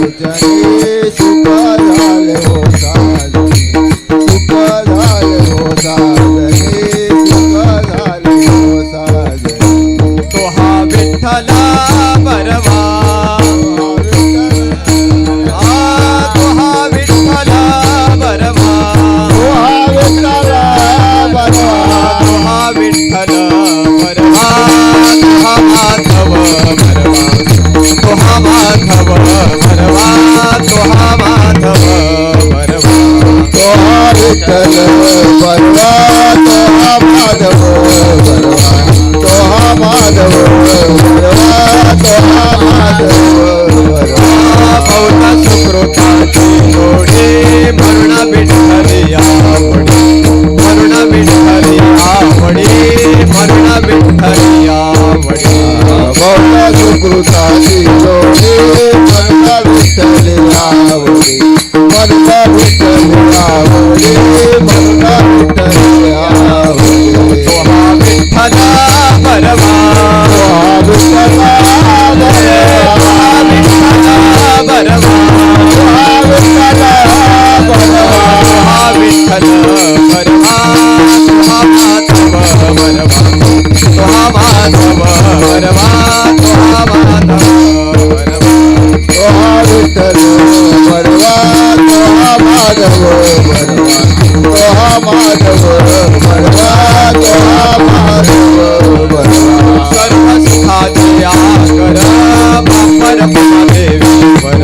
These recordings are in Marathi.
पूजने सुख झाले हो साजने सुख झाले हो साजने सुख झाले हो साजने तो हा विठ्ठला बरवा तो हा विठ्ठला बरवा तो हा विठ्ठला बरवा तो हा विठ्ठल बरवा तो हा माधव बरवा तो हा माधव बरवा तो हा माधव बरवा तो हा विठ्ठल बरवा तो हा माधव बरवा तो हा माधव बरवा तो हा माधव बरवा पौता सुकृताची जोडी म्हणून विठ्ठली आवडी म्हणून विठ्ठली आवडी म्हणून विठ्ठली आवडी बहुता सुकृताची जोडी मनता विठ्ठली आवडी मनता विठ्ठली आवडी मनता विठ्ठली आवडी तो हा विठ्ठला बरवा तो हा विठ्ठला बरवा तो हा विठ्ठला बरवा तो हा विठ्ठल बरवा तो हा माधव बरवा तो हा माधव बरवा तो हा माधव बरवा तो हा विठ्ठल बरवा तो हा माधव बरवा तो हा माधव बरवा तो हा माधव बरवा सर्व सुखाची आकर बापर देवी वर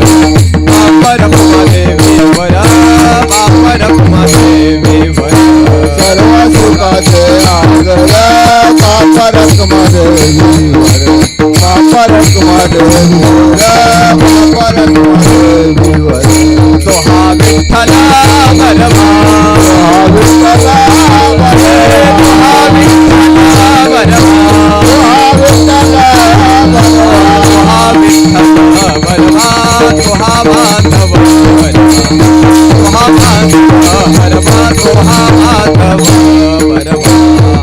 बापर देवी वर बापर देवी वर सर्व सुखाचे आगर पापरक माधवीवर पापरक माधवीवर पापरक माधवीवर तो हा विठ्ठला बरवा तो हा विठ्ठला बरवा तो हा विठ्ठला बरवा तो हा विठ्ठला बरवा तो हा विठ्ठल बरवा तो हा माधव बरवा तो हा माधव बरवा तो हा माधव बरवा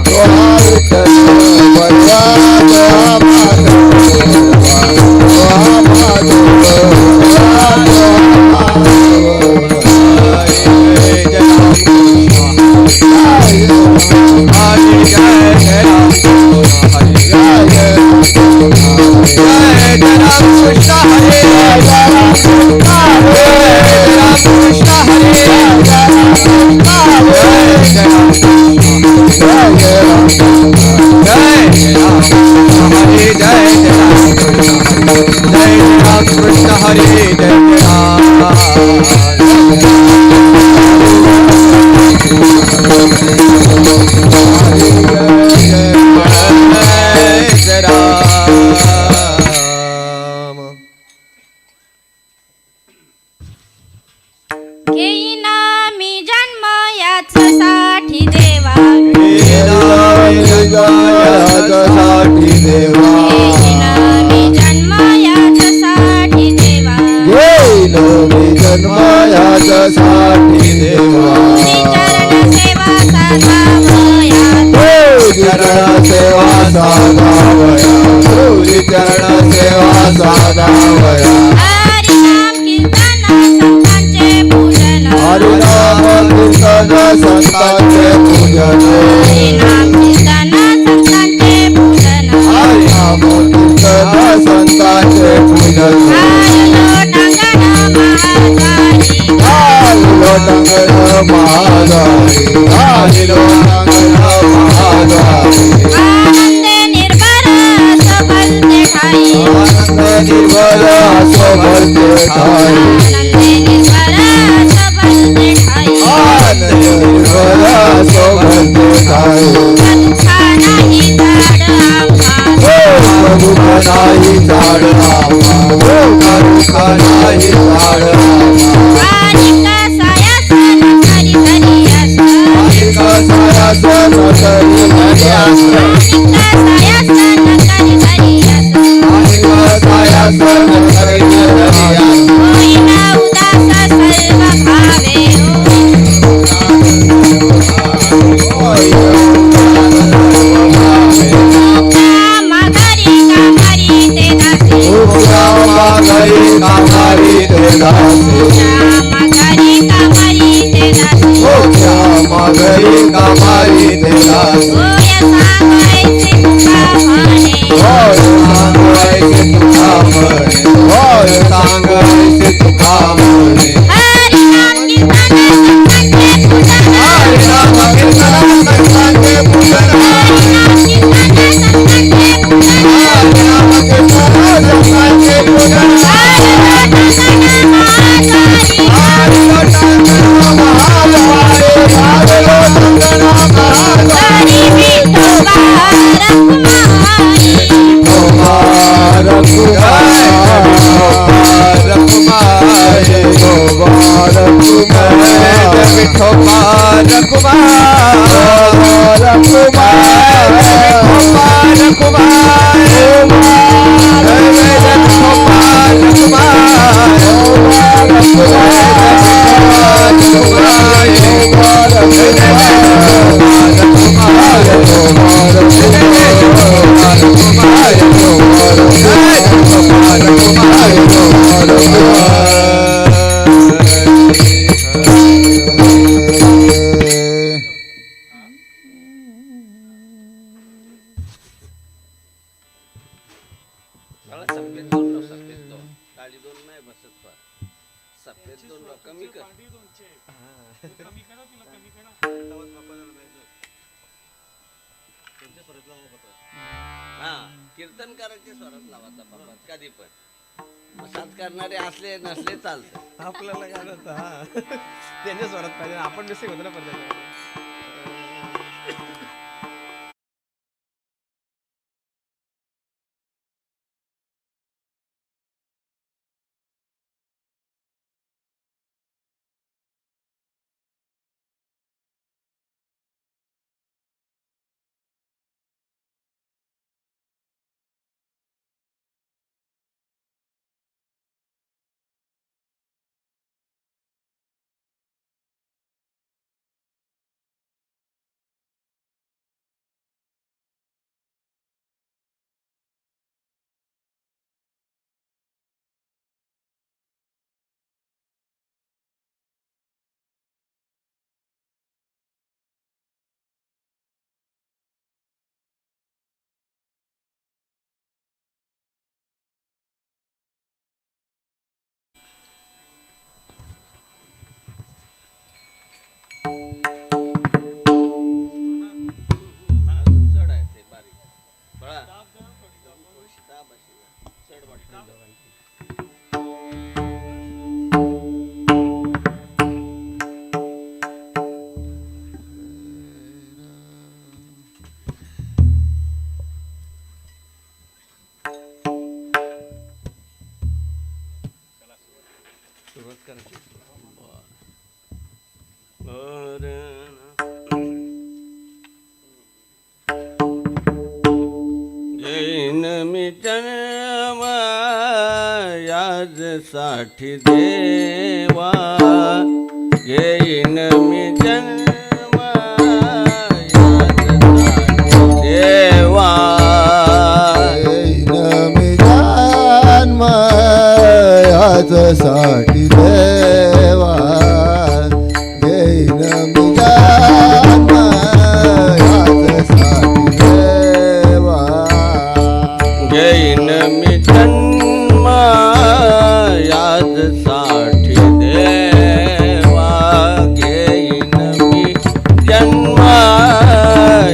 तो हा विठ्ठल बरवा तो हा माधव बरवा तो हा माधव बरवा तो हा माधव बरवा जय राम हरि जय राम हरि जय राम कृष्ण हरे राम कृष्ण हरे जय राम कृष्ण हरे जय घेईना मी जन्म यासाठी देवा साठी देवा घेईना मी जन्म यासाठी देवा घेईन मी जन्म याच्यासाठी देवा चरण सेवा साधावया तुझी चरण सेवा साधावया हरिनाम कीर्तन संतांचे पूजन हरिनाम कीर्तन संतांचे पूजन हरिनाम कीर्तन संतांचे पूजन आलो टंगण महादारी आलो टंगण महादारी आनंद निर्भर सबलते ठाई आनंद निर्भर सोबलते ठाई आनंद निर्भर सोबलते ठाई दुःख नाही झाड आम्हा दुःख नाही झाड आम्हा सायासन करी करी Oh दासी श्याम घरी कामारी ते दासी ओ श्यामा घरी कामारी ते दासी होय सांगायचे तुका म्हणे होय सांगायचे तुका म्हणे होय सांगायचे तुका म्हणे हरी नाम कीर्तन संतांचे पूजन हरी नाम कीर्तन संतांचे पूजन हरी नाम कीर्तन संतांचे पूजन हरी नाम कीर्तन संतांचे पूजन हरी लोटांगण महाद्वारी हरी लोटांगण महाद्वारी हरी विठोबा रखुमाई कुमार कुमार कुमार विठोबा कुमार सफेद दोन काळी दोन नाही बसत फार सफेद दोन कमी कर हा कीर्तन करायचे स्वरात लावायचा बाबा कधी पण मसाज करणारे असले नसले चालत आपल्याला काय होतं हा त्यांच्या स्वरात पाहिजे आपण मिस्टेक होतो ना पडद्याला चढ आहे ते बारीक बळा दाब अशी चढ वाटतं सुरुवात करायची जैन मी जन्म याज साठी देवा घेईन मी जन्म याज साठी देवा मी जन्म यासाठी देवा घेईन मी जन्म यासाठी देवा घेईन मी जन्म याद साठी देवा घेईन मी जन्म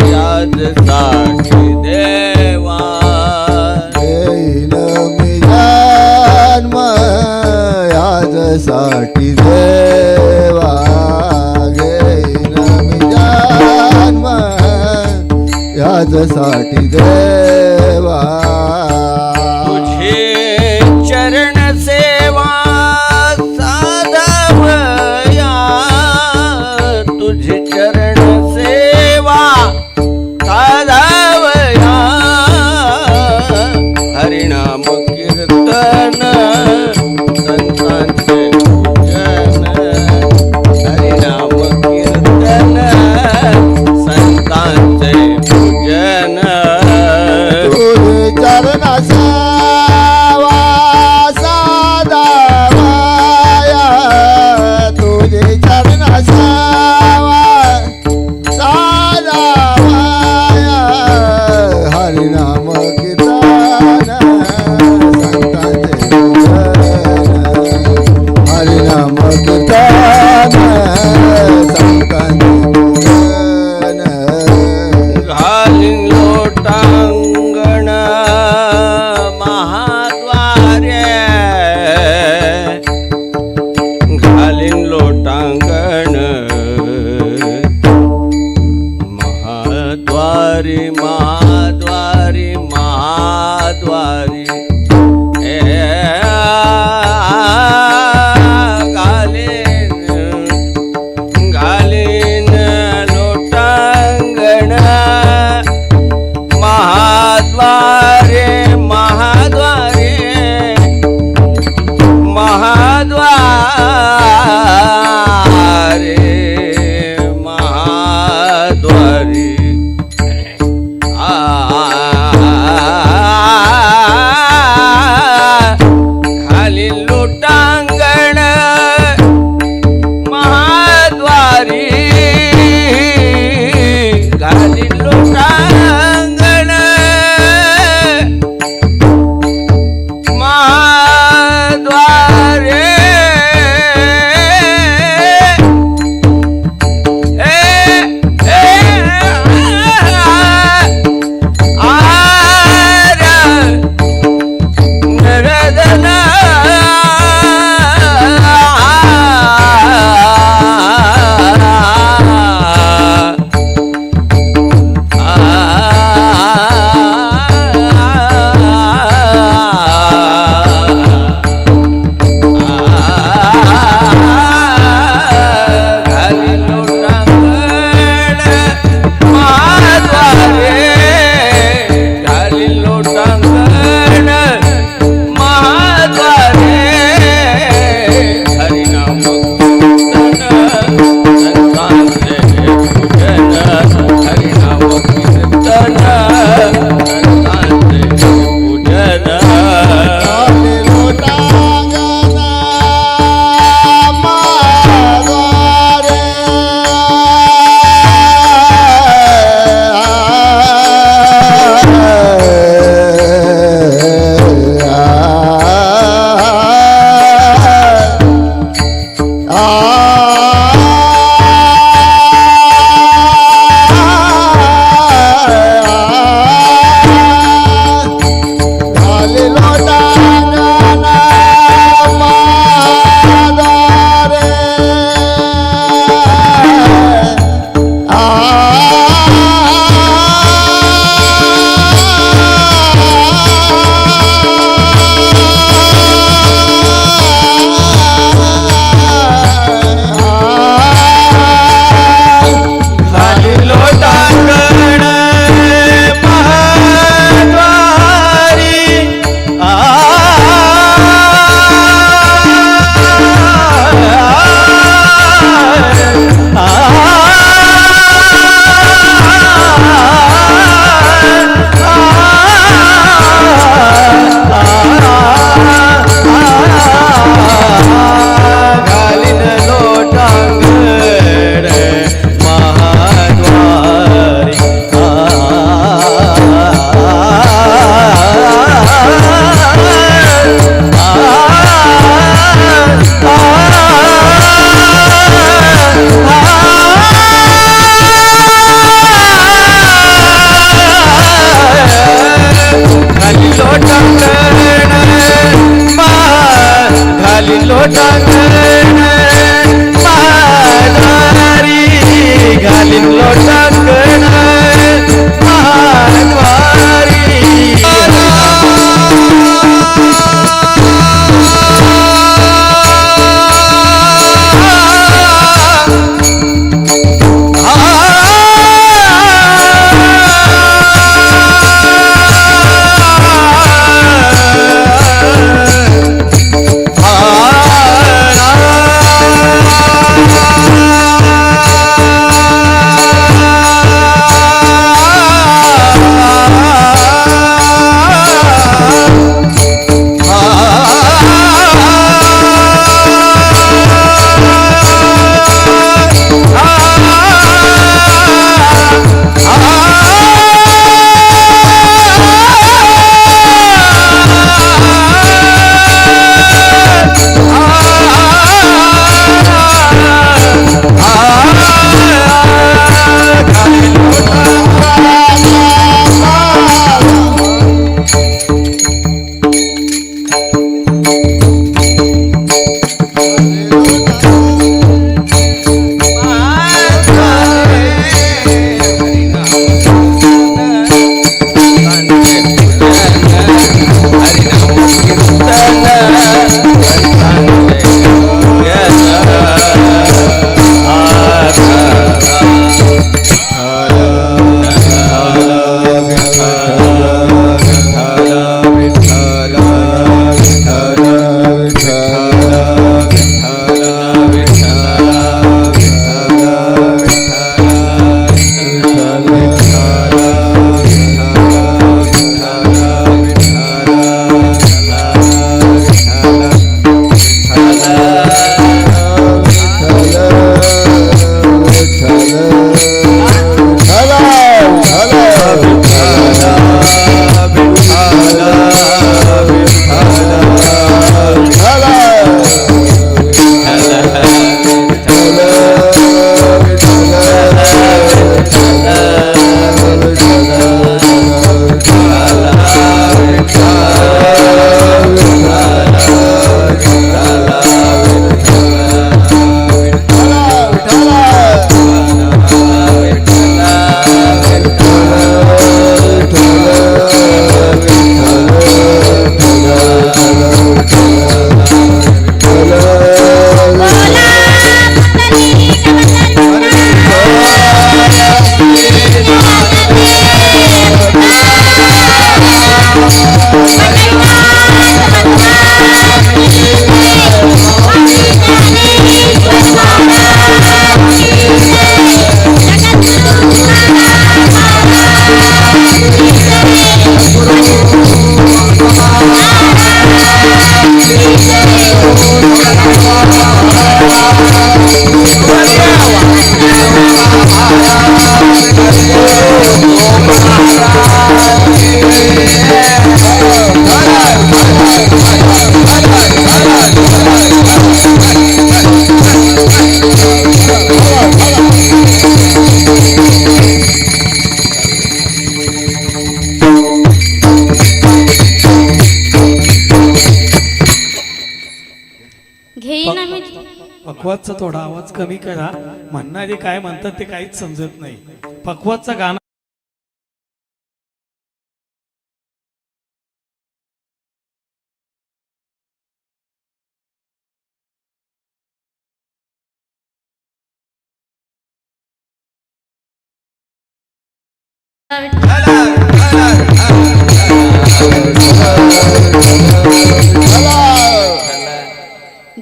याद साठी देवा घेईन मी जन्म यासाठी देवा घेईन मी जन्म यासाठी देवा तुझे चरण सेवा साधवया तुझे चरण सेवा साधवया हरिनाम कीर्तन संतांचे पूजन हरिनाम कीर्तन संतांचे पूजन महाद्वारी घालीन लोटांगण महाद्वारी पखवाजचा थोडा आवाज कमी करा. म्हणणारे काय म्हणतात ते काहीच समजत नाही. पखवाजचा गाणं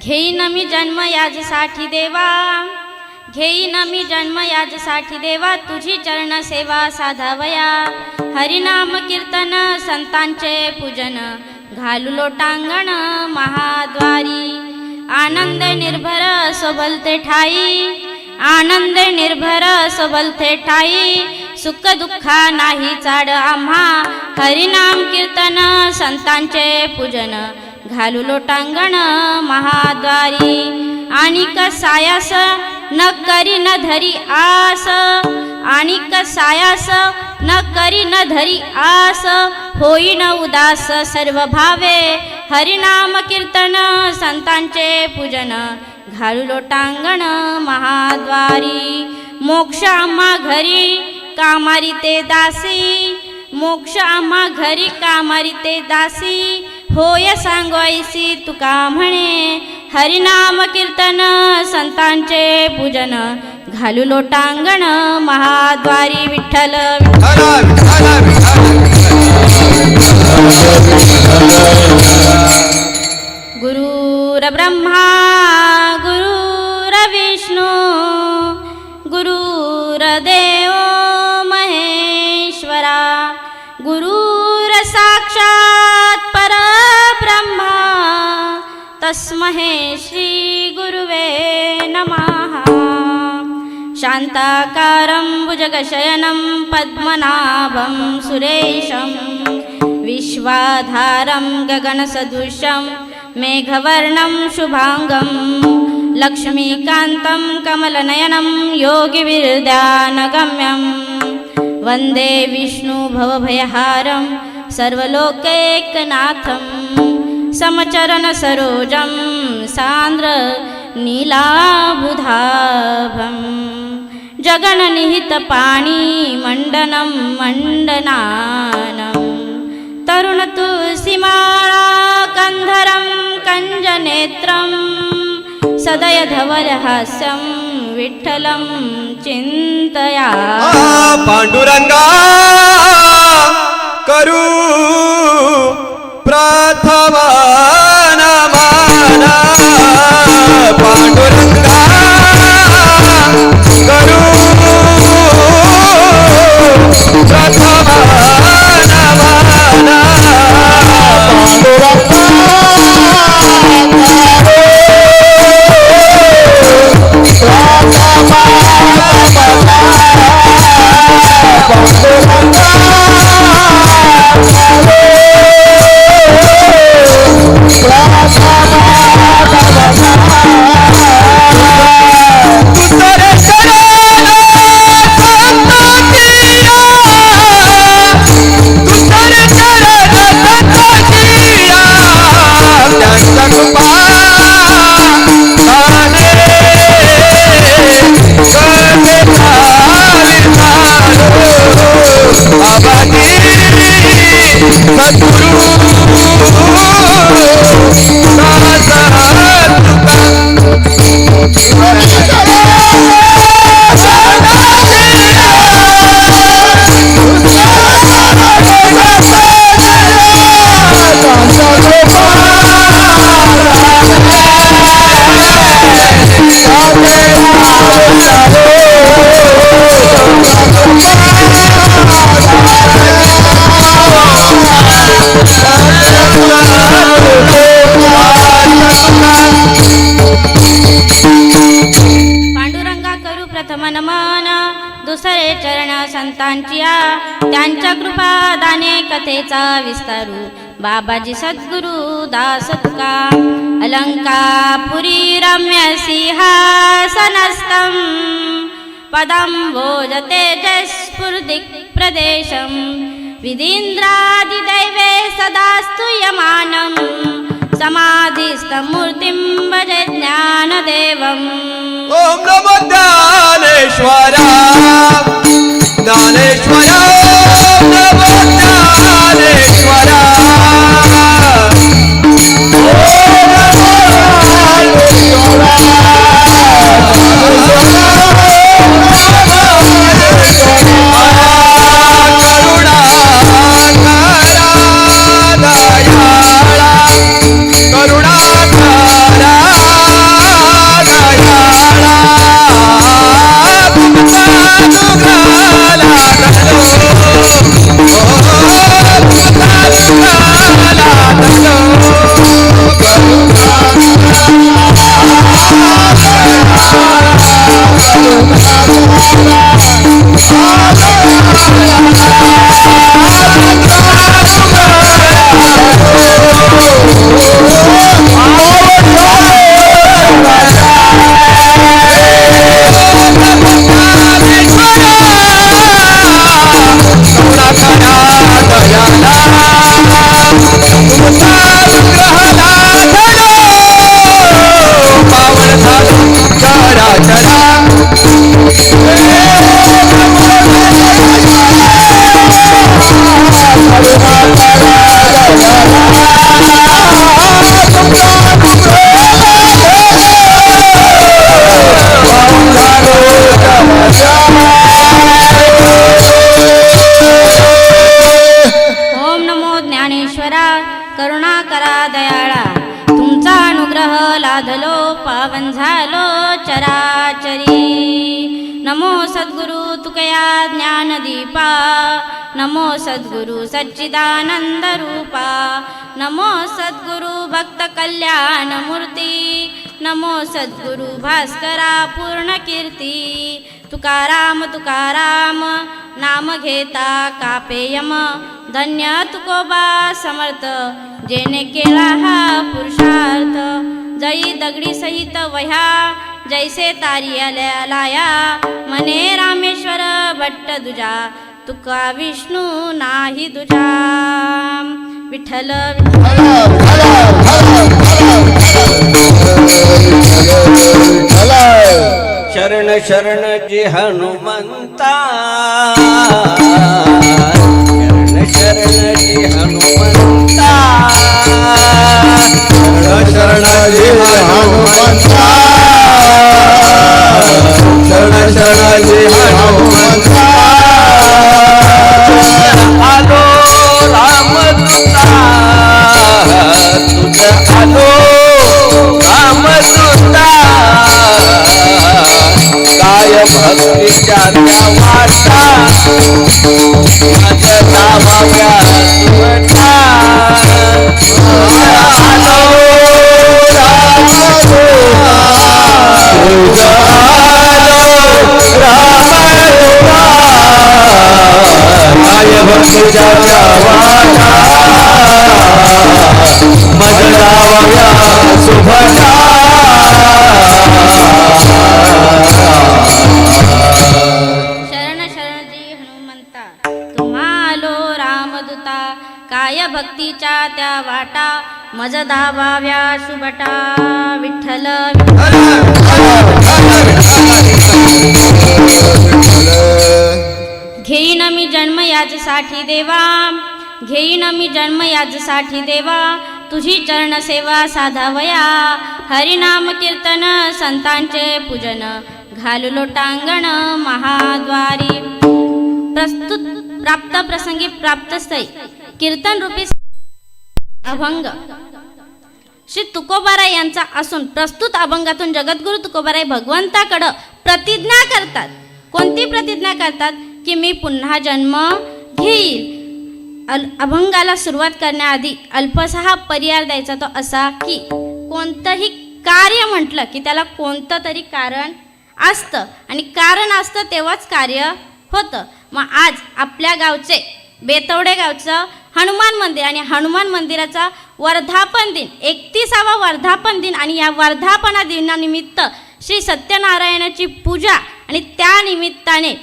घेईन मी जन्म याजसाठी देवा, घेईन मी जन्म याजसाठी देवा, तुझी चरण सेवा साधावया. हरिनाम कीर्तन संतांचे पूजन, घालू लोटांगण महाद्वारी. आनंद निर्भर सोबलते ठाई, आनंद निर्भर सोबलते ठाई. सुख दुःखा नाही चाड आम्हा, हरिनाम कीर्तन संतांचे पूजन, घालू लोटांगण महाद्वारी. आणिक सायास न करी न धरी आस, आणिक सायास न करी न धरी आस. होईन उदास सर्व भावे, हरिनाम कीर्तन संतांचे पूजन घालू लोटांगण महाद्वारी मोक्ष आम्हा घरी कामारी ते दासी मोक्ष आम्हा घरी कामारी ते दासी होय सांगोयसी तुका म्हणे हरिनाम कीर्तन संतांचे पूजन घालू लोटांगण महाद्वारी विठ्ठल गुरुर्ब्रह्मा गुरुर्विष्णू गुरुर्देव महेश्वरा गुरुर्साक्षात् परब्रह्मा तस्मै श्री गुरुवे नमः शान्ताकारं भुजगशयनं पद्मनाभं सुरेशं विश्वाधारं गगनसदृशं मेघवर्णं शुभांगं लक्ष्मीकान्तं कमलनयनं योगिविद्यानगम्यं वन्दे विष्णुभवभयहारं सर्वलोकैकनाथं समचरणसरोजं सान्द्र नीलाबुधाभं जगन्निहितपाणि मण्डनं मण्डनानं तरुणतुलसीमाला कंधरं कंजनेत्रं सदयधवलहास्यं विठ्ठलं चिन्तया पांडुरंगा करू प्रथमा नमन पांडुरंगा करू प्रथमा दुसरे चरण संतांचिया त्यांच्या कृपादाने कथेचा विस्तारू बाबाजी सद्गुरु दास तुका अलंकापुरी रम्य सिंहासनस्थं पदं तेजस्फुर्दिक् प्रदेशं विदीन्द्रादिदैवे सदा स्तूयमानं समाधिस्थमूर्तिं भजे ज्ञानदेवम् ओम नमो ज्ञानेश्वरा ज्ञानेश्वरा ओम नमो ज्ञानेश्वरा करुणा पावन झालो चराचरी नमो सद्गुरु तुकया ज्ञानदीपा नमो सद्गुरु सच्चिदानंद रूपा नमो सद्गुरु भक्त कल्याण मूर्ती नमो सद्गुरु भास्करा पूर्ण कीर्ती तुकाराम तुकाराम नाम घेता कापेयम धन्य तुकोबा समर्थ जेने केला हा पुरुषार्थ जई दगडी सहित वह्या जैसे तारिया लाया मने रामेश्वर भट्ट दुजा तुका विष्णू नाही दुजा विठ्ठल शरण शरण जी हनुमंता शरण शरण जी हनुमंता शरण शरण जी हनुमंता शरण शरण जी हनुमंता आलो रामदूता तुझ्या आलो रामदूता काय भक्तीच्या त्या वाटा माझ्या नावाव्या सुवटा आलो काय भक्तीच्या त्या वाटा माझ्या नावाव्या सुवटा शरण शरणजी हनुमंता तुम्हालो रामदूता काय भक्तीच्या त्या वाटा मज धावाव्या सुबटा विठ्ठल घेईन मी जन्म याचसाठी देवा घेईन मी जन्म याचसाठी देवा तुझी चरण सेवा साधावया हरिनाम कीर्तन संतांचे पूजन घालू लोटांगण महाद्वारी प्रस्तुत प्राप्त प्रसंगी प्राप्त स्थळी कीर्तन रूपी अभंग श्री तुकोबाराय यांचा असून प्रस्तुत अभंगातून जगद्गुरु तुकोबाराय भगवंताकडं प्रतिज्ञा करतात. कोणती प्रतिज्ञा करतात? की मी पुन्हा जन्म घेईल. अभंगाला सुरुवात करण्याआधी अल्पसा हा पर्याय द्यायचा तो असा की कोणतंही कार्य म्हटलं की त्याला कोणतं तरी कारण असतं आणि कारण असतं तेव्हाच कार्य होतं. मग आज आपल्या गावचे बेतवडे गावचं हनुमान मंदिर आणि हनुमान मंदिराचा वर्धापन दिन 31वा वर्धापन दिन आणि या वर्धापना दिनानिमित्त श्री सत्यनारायणाची पूजा आणि त्या निमित्ताने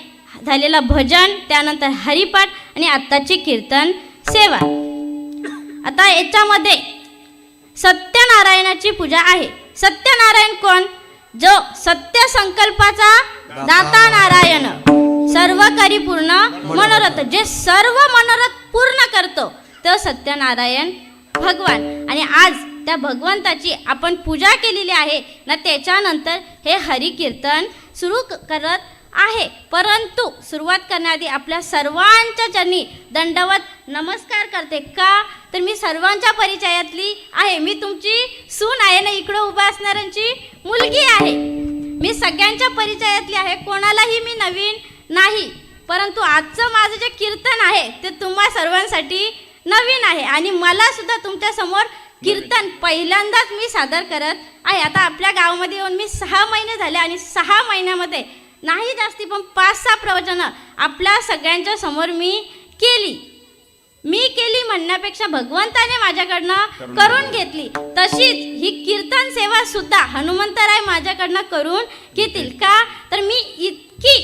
झालेलं भजन त्यानंतर हरिपाठ आणि आत्ताची कीर्तन सेवा. आता याच्यामध्ये सत्यनारायणाची पूजा आहे. सत्यनारायण कोण? जो सत्य संकल्पाचा दाता नारायण सर्व करी पूर्ण मनोरथ जे सर्व मनोरथ पूर्ण करतो तो सत्यनारायण भगवान. आणि आज त्या भगवंताची आपण पूजा केलेली आहे ना. त्याच्यानंतर हे हरी कीर्तन सुरू करत आहे. परंतु सुरुवात करण्याआधी आपल्या सर्वांच्या चरणी दंडवत नमस्कार करते. का तर मी सर्वांच्या परिचयातली आहे. मी तुमची सून आहे ना. इकडं उभा असणाऱ्यांची मुलगी आहे. मी सगळ्यांच्या परिचयातली आहे. कोणालाही मी नवीन नाही. परंतु आजचं माझं जे कीर्तन आहे ते तुम्हा सर्वांसाठी नवीन आहे आणि मला सुद्धा तुमच्या समोर कीर्तन पहिल्यांदाच मी सादर करत आहे. आता आपल्या गावामध्ये येऊन मी 6 महिने झाले आणि 6 महिन्यामध्ये नाही जास्ती पण 5-6 प्रवचनं आपल्या सगळ्यांच्या समोर मी केली म्हणण्यापेक्षा भगवंताने माझ्याकडनं करून घेतली. तशीच ही कीर्तन सेवा सुद्धा हनुमंतराय माझ्याकडनं करून घेतील. का तर मी इतकी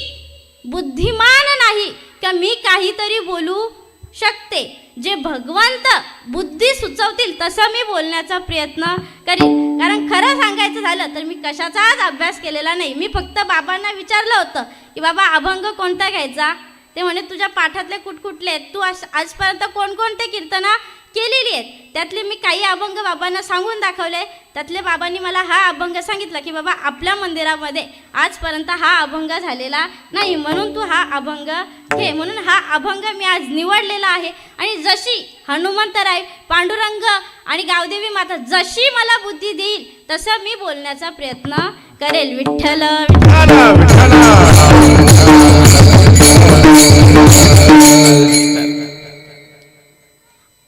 बुद्धिमान नाही का मी काहीतरी बोलू शकते. जे भगवंत बुद्धी सुचवतील तसं मी बोलण्याचा प्रयत्न करीन. कारण खरं सांगायचं झालं तर मी कशाचाच अभ्यास केलेला नाही. मी फक्त बाबांना विचारलं होतं की बाबा अभंग कोणता घ्यायचा. ते म्हणे तुझ्या पाठातले कुठकुठले तू आजपर्यंत कोणकोणते कीर्तनं केलेली आहेत. त्यातले मी काही अभंग बाबांना सांगून दाखवले. त्यातले बाबांनी मला हा अभंग सांगितला की बाबा आपल्या मंदिरामध्ये आजपर्यंत हा अभंग झालेला नाही, म्हणून तू हा अभंग घे. म्हणून हा अभंग मी आज निवडलेला आहे. आणि जशी हनुमंतराय, पांडुरंग आणि गावदेवी माता जशी मला बुद्धी देईल तसं मी बोलण्याचा प्रयत्न करेल. विठ्ठल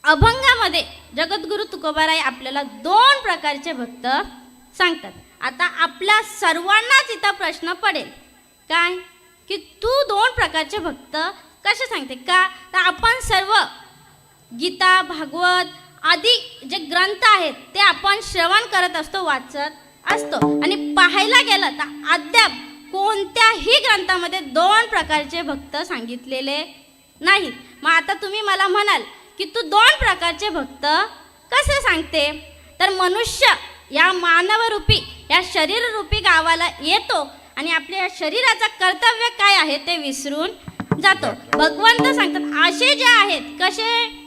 अभंगामध्ये जगद्गुरु तुकोबाराय आपल्याला 2 प्रकारचे भक्त सांगतात. आता आपल्या सर्वांनाच इथं प्रश्न पडेल काय की तू 2 प्रकारचे भक्त कसे सांगते का? तर आपण सर्व गीता, भागवत आदी जे ग्रंथ आहेत ते आपण श्रवण करत असतो, वाचत असतो. आणि पाहायला गेलं तर अद्याप कोणत्याही ग्रंथामध्ये 2 प्रकारचे भक्त सांगितलेले नाहीत. मग आता तुम्ही मला म्हणाल की तू 2 प्रकारचे भक्त कसे सांगते? तर मनुष्य या मानवरूपी या शरीररूपी गावाला येतो आणि आपल्या या शरीराचं कर्तव्य काय आहे ते विसरून जातो. भगवंत सांगतात असे जे आहेत कसे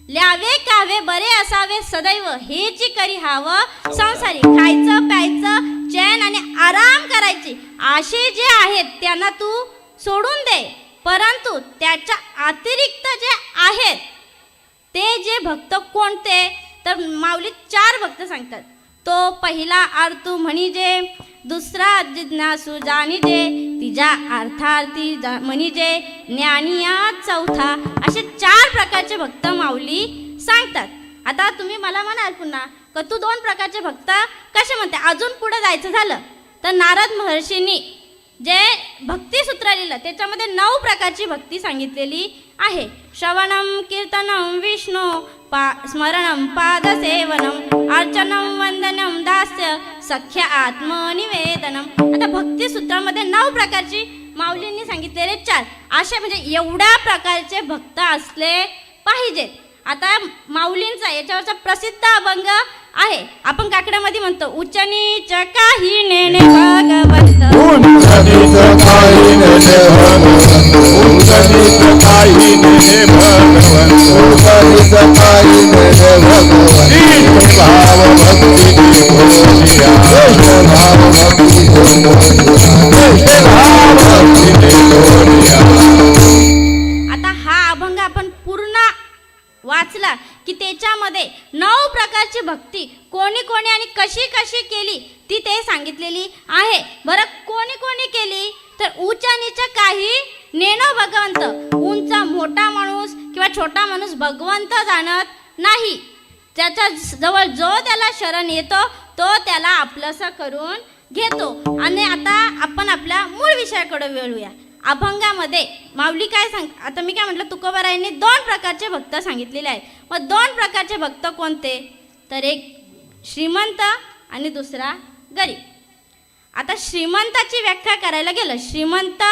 ल्यावे कावे बरे असावे सदैव हेची करी हावं संसारी. खायचं प्यायचं चैन आणि आराम करायची असे जे आहेत त्यांना तू सोडून दे. परंतु त्याच्या अतिरिक्त जे आहेत ते जे भक्त कोणते? तर माऊली 4 भक्त सांगतात. तो पहिला आरतू म्हणजे, दुसरा जिज्ञासू जाणीजे, तिजा अर्थार्थी म्हणजे ज्ञानिया चौथा. असे 4 प्रकारचे भक्त माऊली सांगतात. आता तुम्ही मला म्हणाल पुन्हा का तू 2 प्रकारचे भक्त कसे म्हणते? अजून पुढे जायचं झालं तर नारद महर्षींनी जे भक्तिसूत्र लिहिलं त्याच्यामध्ये 9 प्रकारची भक्ती सांगितलेली आहे. श्रवणम कीर्तनम विष्णू स्मरणम पादसेवनम अर्चनम वंदनम दास्य सख्य आत्मनिवेदनम. आता भक्तिसूत्रामध्ये 9 प्रकारची माऊलींनी सांगितलेले 4 असे म्हणजे एवढ्या प्रकारचे भक्त असले पाहिजेत. आता माऊलींचा याच्यावरचा प्रसिद्ध अभंग आहे. आपण काकड्यामध्ये म्हणतो उच्च नीच काही नेणे भगवंत, उंचनीच काही नेणे भगवंत, उंचनीच काही नेणे भगवंत, उंचनीच काही नेणे भगवंत. नीच भाव भक्ती बोलिया, भाव भक्ती बोलिया, भाव भक्ती बोलिया. आता हा अभंग आपण पूर्ण वाचला की त्याच्यामध्ये 9 प्रकारची भक्ती कोणी कोणी आणि कशी कशी केली ती ते सांगितलेली आहे. बरं कोणी कोणी केली? तर उच्च नीच काही नेणो भगवंत. उंच मोठा माणूस किंवा छोटा माणूस भगवंत जाणत नाही. त्याच्या जवळ जो त्याला शरण येतो तो त्याला आपलंसं करून घेतो. आणि आता आपण आपल्या मूळ विषयाकडे वळूया. अभंगामध्ये माऊली काय सांग, आता मी काय म्हटलं तुकोबारायांनी 2 प्रकारचे भक्त सांगितलेले आहेत. मग 2 प्रकारचे भक्त कोणते? तर एक श्रीमंत आणि दुसरा गरीब. आता श्रीमंताची व्याख्या करायला गेलं, श्रीमंत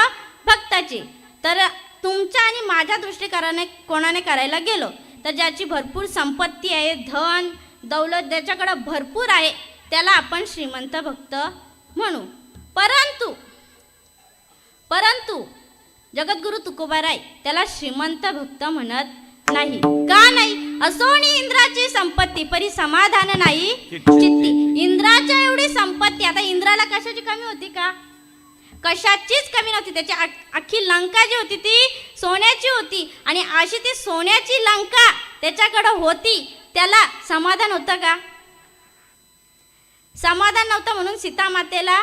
भक्ताची, तर तुमच्या आणि माझ्या दृष्टिकोनाने कोणाने करायला गेलो तर ज्याची भरपूर संपत्ती आहे, धन दौलत ज्याच्याकडं भरपूर आहे त्याला आपण श्रीमंत भक्त म्हणू. परंतु जगद्गुरु तुकोबाराय त्याला श्रीमंत भक्त म्हणत नाही. का नाही? असोनी इंद्राची संपत्ती परी समाधान नाही चित्ती. इंद्राच्या एवढी संपत्ती, आता इंद्राला कशाची कमी होती का? कशाचीच कमी नव्हती. त्याची अख्खी लंका जी होती ती सोन्याची होती. आणि अशी ती सोन्याची लंका त्याच्याकडं होती, त्याला समाधान होतं का? समाधान नव्हतं म्हणून सीता मातेला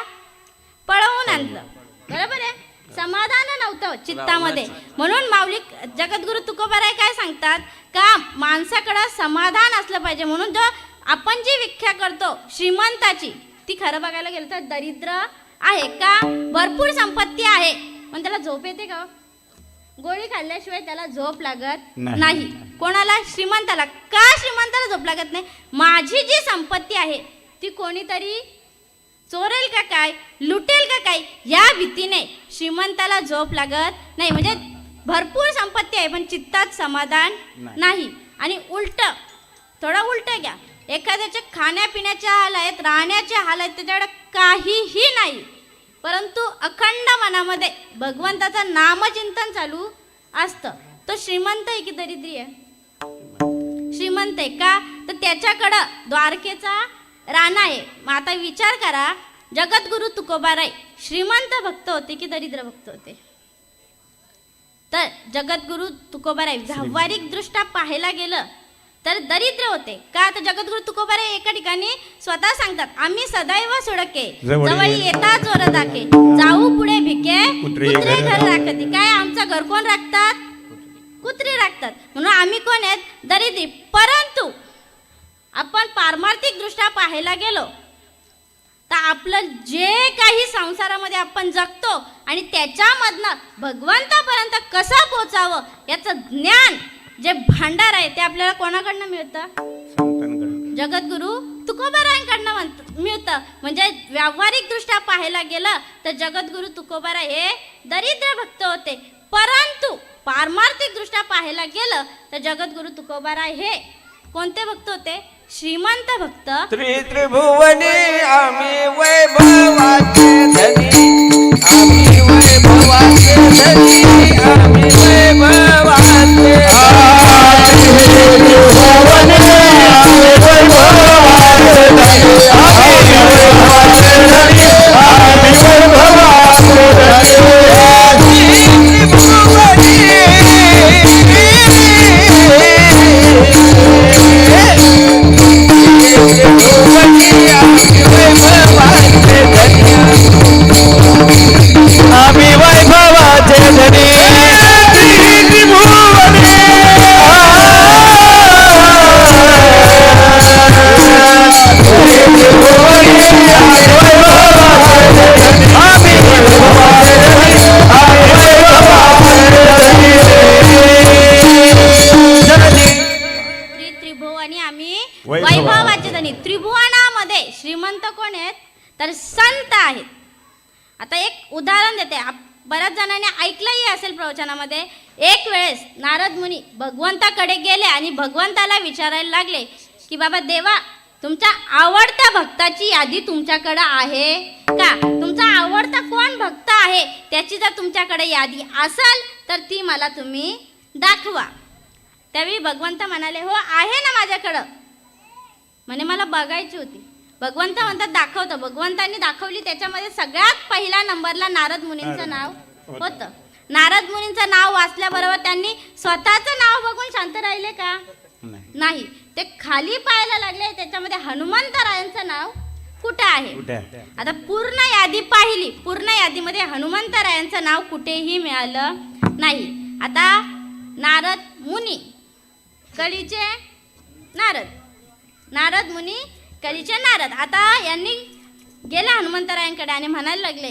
पळवून आणलं. बरोबर आहे, समाधान नव्हतं चित्तामध्ये. म्हणून माऊली जगद्गुरु तुकोबाराय काय सांगतात का माणसाकडं समाधान असलं पाहिजे. म्हणून जो आपण जी व्याख्या करतो श्रीमंताची ती खरं बघायला गेलं तर दरिद्र आहे. का? भरपूर संपत्ती आहे पण त्याला झोप येते का? गोळी खाल्ल्याशिवाय त्याला झोप लागत नाही. कोणाला? श्रीमंताला. का श्रीमंताला झोप लागत नाही? माझी जी संपत्ती आहे ती कोणीतरी चोरेल का काय, लुटेल का काय, या भीतीने श्रीमंताला झोप लागत नाही. म्हणजे भरपूर संपत्ती आहे पण चित्तात समाधान नाही. आणि थोडं उलट घ्या, एखाद्याचे खाण्यापिण्याचे हाल आहेत, राहण्याचे हाल आहेत, त्याच्याकडे काहीही नाही परंतु अखंड मनामध्ये भगवंताचं नामचिंतन चालू असतं. तो श्रीमंत आहे की दरिद्री आहे? श्रीमंत आहे का, तर त्याच्याकडं द्वारकेचा राणा आहे. मग आता विचार करा, जगद्गुरु तुकोबाराय श्रीमंत भक्त होते की दरिद्र भक्त होते? तर जगद्गुरु तुकोबाराय व्यावहारिक दृष्ट्या पाहायला गेलं तर दरिद्र होते का, तर जगद्गुरु तुकोबाराय एका ठिकाणी स्वतः सांगतात, आम्ही सदैव सुडके जवळ येता चोर दाखे, जाऊ पुढे भिके कुत्रे घर राखती. काय आमचं घर कोण राखतात? कुत्रे राखतात. म्हणून आम्ही कोण आहेत? दरिद्री. परंतु आपण पारमार्थिक दृष्ट्या पाहायला गेलो तर आपलं जे काही संसारामध्ये आपण जगतो आणि त्याच्यामधनं भगवंतापर्यंत कसं पोचावं याचं ज्ञान जे भांडार आहे ते आपल्याला कोणाकडनं मिळतं? जगद्गुरु तुकोबारायांकडनं मिळतं. म्हणजे व्यावहारिक दृष्ट्या पाहायला गेलं तर जगद्गुरु तुकोबाराय हे दरिद्र भक्त होते. परंतु पारमार्थिक दृष्ट्या पाहायला गेलं तर जगद्गुरु तुकोबाराय हे कोणते भक्त होते? श्रीमंत भक्त. त्रिभुवनी आम्ही वैभवाचे धनी, आम्ही वैभवाचे धनी, आम्ही वैभवाचे वैभवाचे धनी. त्रिभुवनामध्ये श्रीमंत कोण आहेत? तर संत आहेत. आता एक उदाहरण देते. बऱ्याच जणांनी ऐकलंही असेल प्रवचनामध्ये. एक वेळेस नारद मुनी भगवंताकडे गेले आणि भगवंताला विचारायला लागले की बाबा देवा, तुमच्या आवडत्या भक्ताची यादी तुमच्याकडे आहे का? तुमचा आवडता कोण भक्त आहे त्याची जर तुमच्याकडे यादी असेल तर ती मला तुम्ही दाखवा. त्यावेळी भगवंत म्हणाले, हो आहे ना माझ्याकडं. म्हणे मला बघायची होती. भगवंत म्हणतात दाखवतं. भगवंतांनी दाखवली. त्याच्यामध्ये सगळ्यात पहिल्या नंबरला नारद मुनींचं नाव होतं. नारद मुनींचं नाव वाचल्याबरोबर त्यांनी स्वतःचं नाव बघून शांत राहिले का? नाही. ते खाली पाहायला लागले. त्याच्यामध्ये हनुमंतरायांचं नाव कुठे आहे? आता पूर्ण यादी पाहिली. पूर्ण यादीमध्ये हनुमंतरायांचं नाव कुठेही मिळालं नाही. आता नारद मुनी कळीचे नारद, नारद मुनी कळीचे नारद. आता यांनी गेले हनुमंतरायांकडे आणि म्हणायला लागले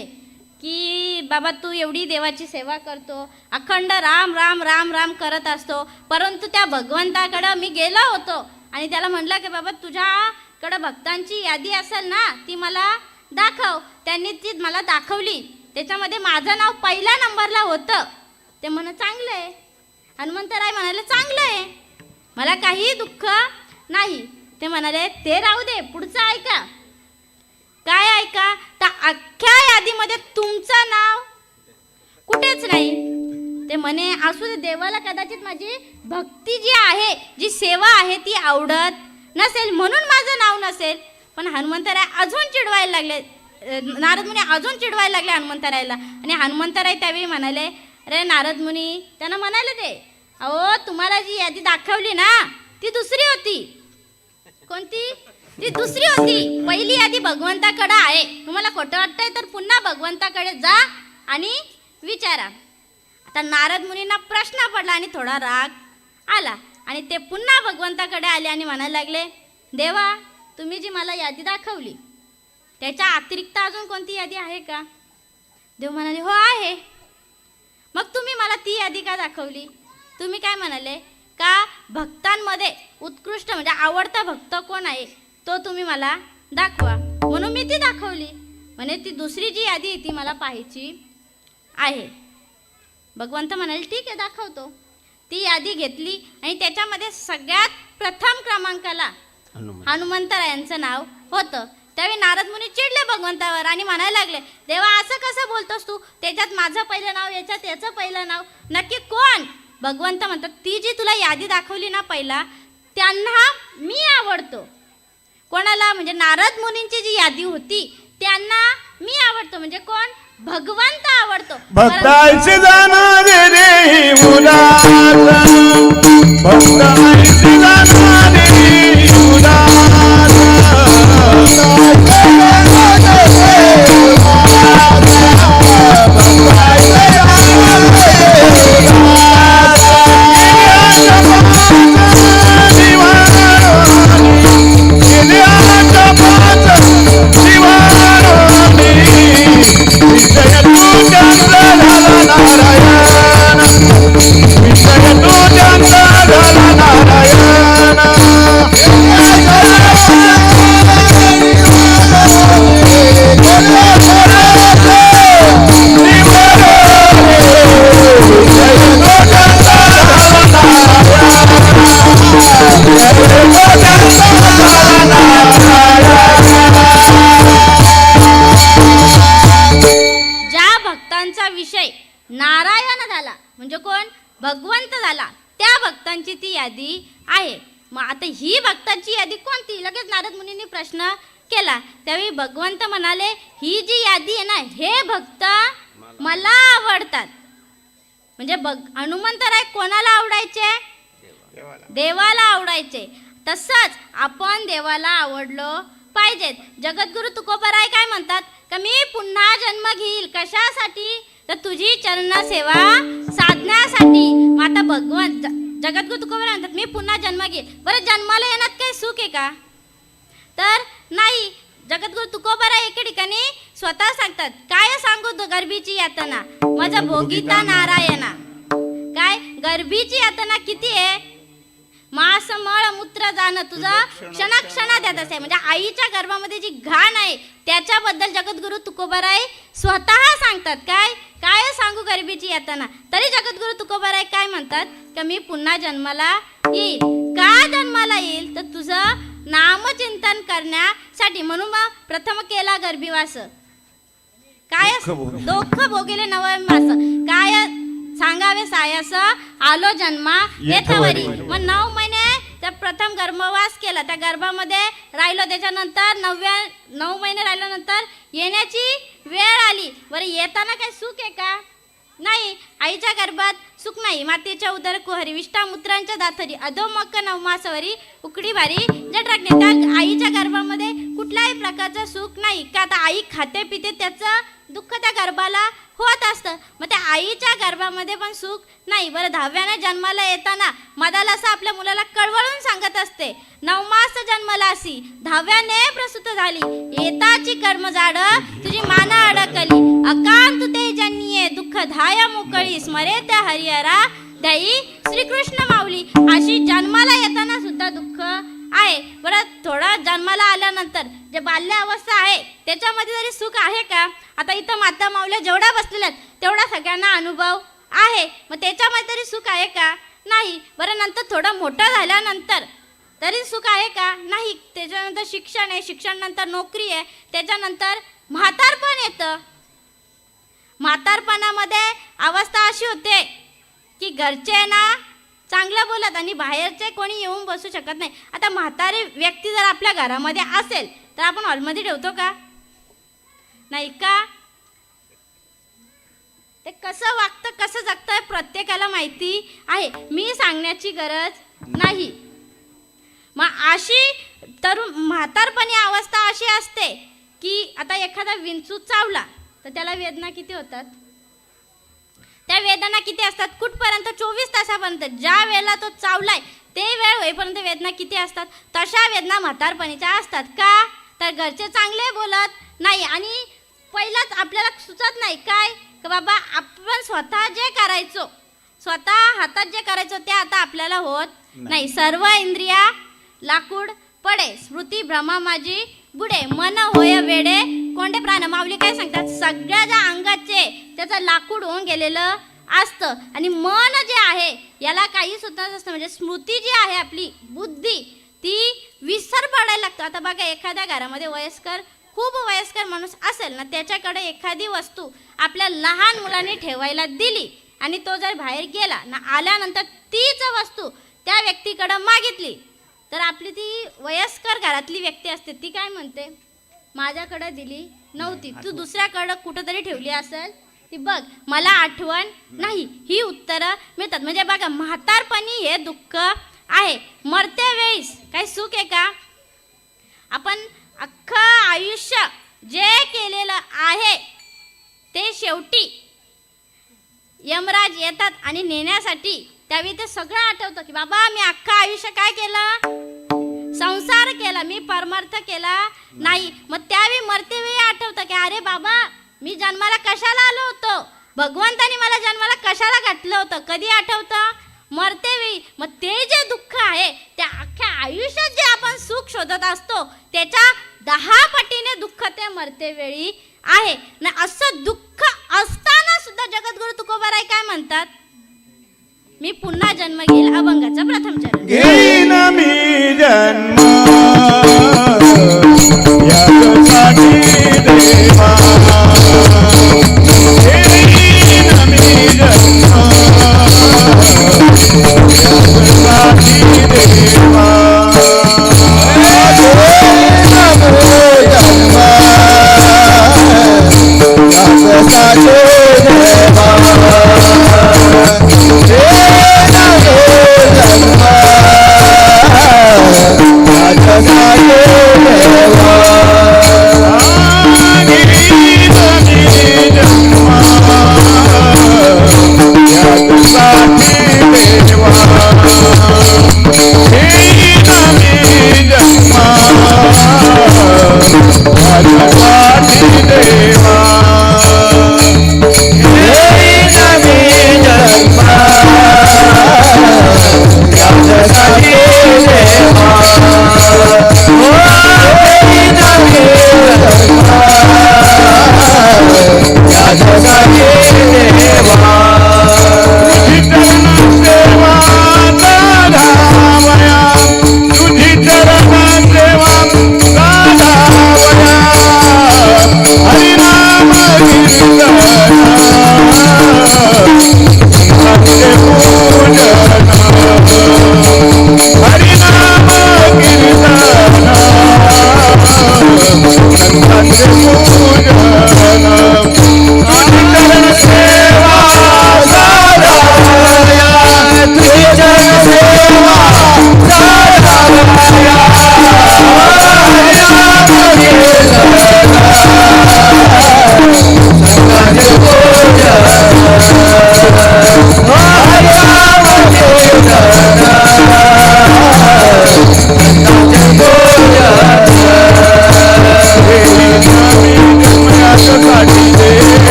की बाबा तू एवढी देवाची सेवा करतो, अखंड राम राम राम राम करत असतो, परंतु त्या भगवंताकडं मी गेलो होतो आणि त्याला म्हटलं की बाबा तुझ्याकडं भक्तांची यादी असेल ना ती मला दाखव. त्यांनी ती मला दाखवली. त्याच्यामध्ये माझं नाव पहिल्या नंबरला होतं. ते म्हण चांगलं आहे. हनुमंतराय म्हणाले चांगलं आहे, मला काही दुःख नाही. ते म्हणाले ते राहू दे, पुढचं ऐका. काय ऐका? तर अख्ख्या यादीमध्ये तुमचं नाव कुठेच नाही. ते म्हणे असू दे, देवाला कदाचित माझी भक्ती जी आहे, जी सेवा आहे ती आवडत नसेल म्हणून माझं नाव नसेल. पण हनुमंतराय अजून चिडवायला लागले. नारद मुनी अजून चिडवायला लागले हनुमंतरायला. आणि हनुमंतराय त्यावेळी म्हणाले, अरे नारद मुनी, त्यांना म्हणाले ते, अहो तुम्हाला जी यादी दाखवली ना ती दुसरी होती. कोणती? ती दुसरी होती. पहिली यादी भगवंताकडे आहे. तुम्हाला खोटं वाटतंय तर पुन्हा भगवंताकडे जा आणि विचारा. आता नारद मुनींना प्रश्न पडला आणि थोडा राग आला आणि ते पुन्हा भगवंताकडे आले आणि म्हणायला लागले, देवा तुम्ही जी मला यादी दाखवली त्याच्या अतिरिक्त अजून कोणती यादी आहे का? देव म्हणाले, हो आहे. मग तुम्ही मला ती यादी का दाखवली? तुम्ही काय म्हणाले का भक्तांमध्ये उत्कृष्ट म्हणजे आवडता भक्त कोण आहे तो तुम्ही मला दाखवा, म्हणून मी ती दाखवली. म्हणे ती दुसरी जी यादी आहे ती मला पाहायची आहे. भगवंत म्हणाले ठीक आहे दाखवतो. ती यादी घेतली आणि त्याच्यामध्ये सगळ्यात प्रथम क्रमांकाला हनुमंतरायांचं नाव होतं. त्यावेळी नारद मुनी चिडले भगवंतावर आणि म्हणायला लागले, देवा असं कसं बोलतोस तू? त्याच्यात माझं पहिलं नाव, याच्यात याचं पहिलं नाव, नक्की कोण? भगवंत म्हणतात ती जी तुला यादी दाखवली ना पहिला त्यांना मी आवडतो. कोणाला? म्हणजे नारद मुनींची जी यादी होती त्यांना मी आवडतो. म्हणजे कोण? भगवंत आवडतो. भक्तांची जाणारे रे मुलात, भक्तांची जाणारे मुलात, नारायण झाला म्हणजे कोण? भगवंत झाला. त्या भक्तांची ती यादी आहे. मग आता ही भक्तांची यादी कोणती? लगेच नारद मुनींनी प्रश्न केला. त्यावेळी भगवंत म्हणाले, ही जी यादी आहे ना, हे भक्त मला आवडतात. म्हणजे हनुमंतराय कोणाला आवडायचे? देवाला आवडायचे. तसंच आपण देवाला आवडलो पाहिजेत. जगद्गुरु तुकोबाराय काय म्हणतात? का मी पुन्हा जन्म घेईल. कशासाठी? तर तुझी चरण सेवा साधण्यासाठी. मग आता जगद्गुरु तुकोबाराय म्हणतात मी पुन्हा जन्म घेईल. बरं, जन्माला येण्यात काही सुख आहे का? तर नाही. जगद्गुरु तुकोबाराय एके ठिकाणी स्वतः सांगतात, काय सांगू गर्भीची यातना माझा भोगिता नारायणा. काय गर्भीची यातना किती आहे? मास मळ मूत्र जाणं तुझं क्षणाक्षणात येत असे. म्हणजे आईच्या गर्भामध्ये जी घाण आहे त्याच्याबद्दल जगद्गुरु तुकोबाराय स्वतः सांगतात. काय काय सांगू गर्भीची यातना. तरी जगद्गुरु तुकोबाराय काय म्हणतात? की मी पुन्हा जन्माला येईल. का जन्माला येईल? तर तुझं नामचिंतन करण्यासाठी. म्हणून मग प्रथम केला गर्भीवास. काय दुःख भोगिले नवमास. काय सांगावे सायास आलो जन्मा येथवरी. मग 9 महिने त्या प्रथम गर्भवास केला. त्या गर्भामध्ये राहिलो. त्याच्यानंतर 9 महिने राहिल्यानंतर येण्याची वेळ आली. बरं, येताना काही सुख आहे का? नाही. आईच्या गर्भात सुख नाही. मातेच्या उदर कुहरी विष्ठामूत्रांच्या दाथरी अधोमक्क नवमासवरी उकडी भारी जठराग्नी. त्या आईच्या गर्भामध्ये कुठल्याही प्रकारचं सुख नाही. का आता आई खाते पिते त्याचं दुःख त्या गर्भाला होत असतं. मग त्या आईच्या गर्भामध्ये पण सुख नाही. बरं, 10व्याने जन्माला येताना मदाला असं आपल्या मुलाला कळवळून सांगत असते, 9 मास जन्माला असी 10व्याने प्रसूत झाली. येताची कर्म जाड तुझी माना अडकली. अकांत ते जन्ये दुःख धाय मोकळी स्मरे त्या हरिहरा दई श्रीकृष्ण माऊली. अशी जन्माला येताना सुद्धा दुःख आहे. बरं, थोडा जन्माला आल्यानंतर जे बाल्य अवस्था आहे त्याच्यामध्ये तरी सुख आहे का? आता इथं माता माऊल्या जेवढ्या बसलेल्या आहेत तेवढा सगळ्यांना अनुभव आहे. मग त्याच्यामध्ये तरी सुख आहे का? नाही. बरं, नंतर थोडं मोठं झाल्यानंतर तरी सुख आहे का? नाही. त्याच्यानंतर शिक्षण आहे, शिक्षणानंतर नोकरी आहे, त्याच्यानंतर म्हातारपण येतं. म्हातारपणामध्ये अवस्था अशी होते की घरचे ना चांगलं बोलत आणि बाहेरचे कोणी येऊन बसू शकत नाही. आता म्हातारी व्यक्ती जर आपल्या घरामध्ये असेल तर आपण हॉलमध्ये ठेवतो का? नाही का? ते कसं वागतं कसं जगतं प्रत्येकाला माहिती आहे. मी सांगण्याची गरज नाही. मग अशी तर म्हातारपणी अवस्था अशी असते की आता एखादा विंचू चावला तर त्याला वेदना किती होतात? त्या वेदना किती असतात? कुठपर्यंत? 24 तासापर्यंत. ज्या वेळेला तो चावलाय ते वेळ होईपर्यंत वेदना किती असतात? तशा वेदना म्हातारपणीच्या असतात. का? तर घरचे चांगले बोलत नाही आणि पहिलाच आपल्याला सुचत नाही काय की बाबा आपण स्वतः जे करायचो, स्वतः हातात जे करायचो ते आता आपल्याला होत नाही. सर्व इंद्रिया लाकूड पडे स्मृती भ्रमा माझी बुडे मन होय वेडे कोंडे प्राण. माऊली काय सांगतात? सगळ्या ज्या अंगाचे त्याचं लाकूड होऊन गेलेलं असतं आणि मन जे आहे याला काही सुद्धा नसतं. म्हणजे स्मृती जी आहे आपली बुद्धी ती विसर पडायला लागतो. आता बघा, एखाद्या घरामध्ये खूप वयस्कर माणूस असेल ना, त्याच्याकडे एखादी वस्तू आपल्या लहान मुलांनी ठेवायला दिली आणि तो जर बाहेर गेला ना, आल्यानंतर तीच वस्तू त्या व्यक्तीकडं मागितली तर आपली ती वयस्कर घरातली व्यक्ती असते ती काय म्हणते, माझ्याकडे दिली नव्हती, तू दुसऱ्याकडं कुठंतरी ठेवली असेल ती बघ, मला आठवण नाही. ही उत्तरं मिळतात. म्हणजे बघा, म्हातारपणी हे दुःख आहे. मरते वेळेस काही सुख आहे का? आपण अख्खं आयुष्य जे केलेलं आहे ते शेवटी यमराज येतात आणि नेण्यासाठी. त्यावेळी ते सगळं आठवतं की बाबा मी अख्खं आयुष्य काय केलं, संसार केला, मी परमार्थ केला नाही. मग त्यावेळी मरते वेळी आठवतं की अरे बाबा मी जन्माला कशाला आलो होतो, भगवंताने मला जन्माला कशाला घातलं होतं. कधी आठवतं? मरते वेळी. मग ते जे दुःख आहे त्या अख्ख्या आयुष्यात जे आपण सुख शोधत असतो त्याच्या 10 पटीने दुःख ते मरते वेळी आहे ना. असं दुःख असताना सुद्धा जगद्गुरु तुकोबाराय काय म्हणतात, मी पुन्हा जन्म घेईल. अभंगाचा प्रथम चरण. घेईन मी जन्म याच्यासाठी देवा,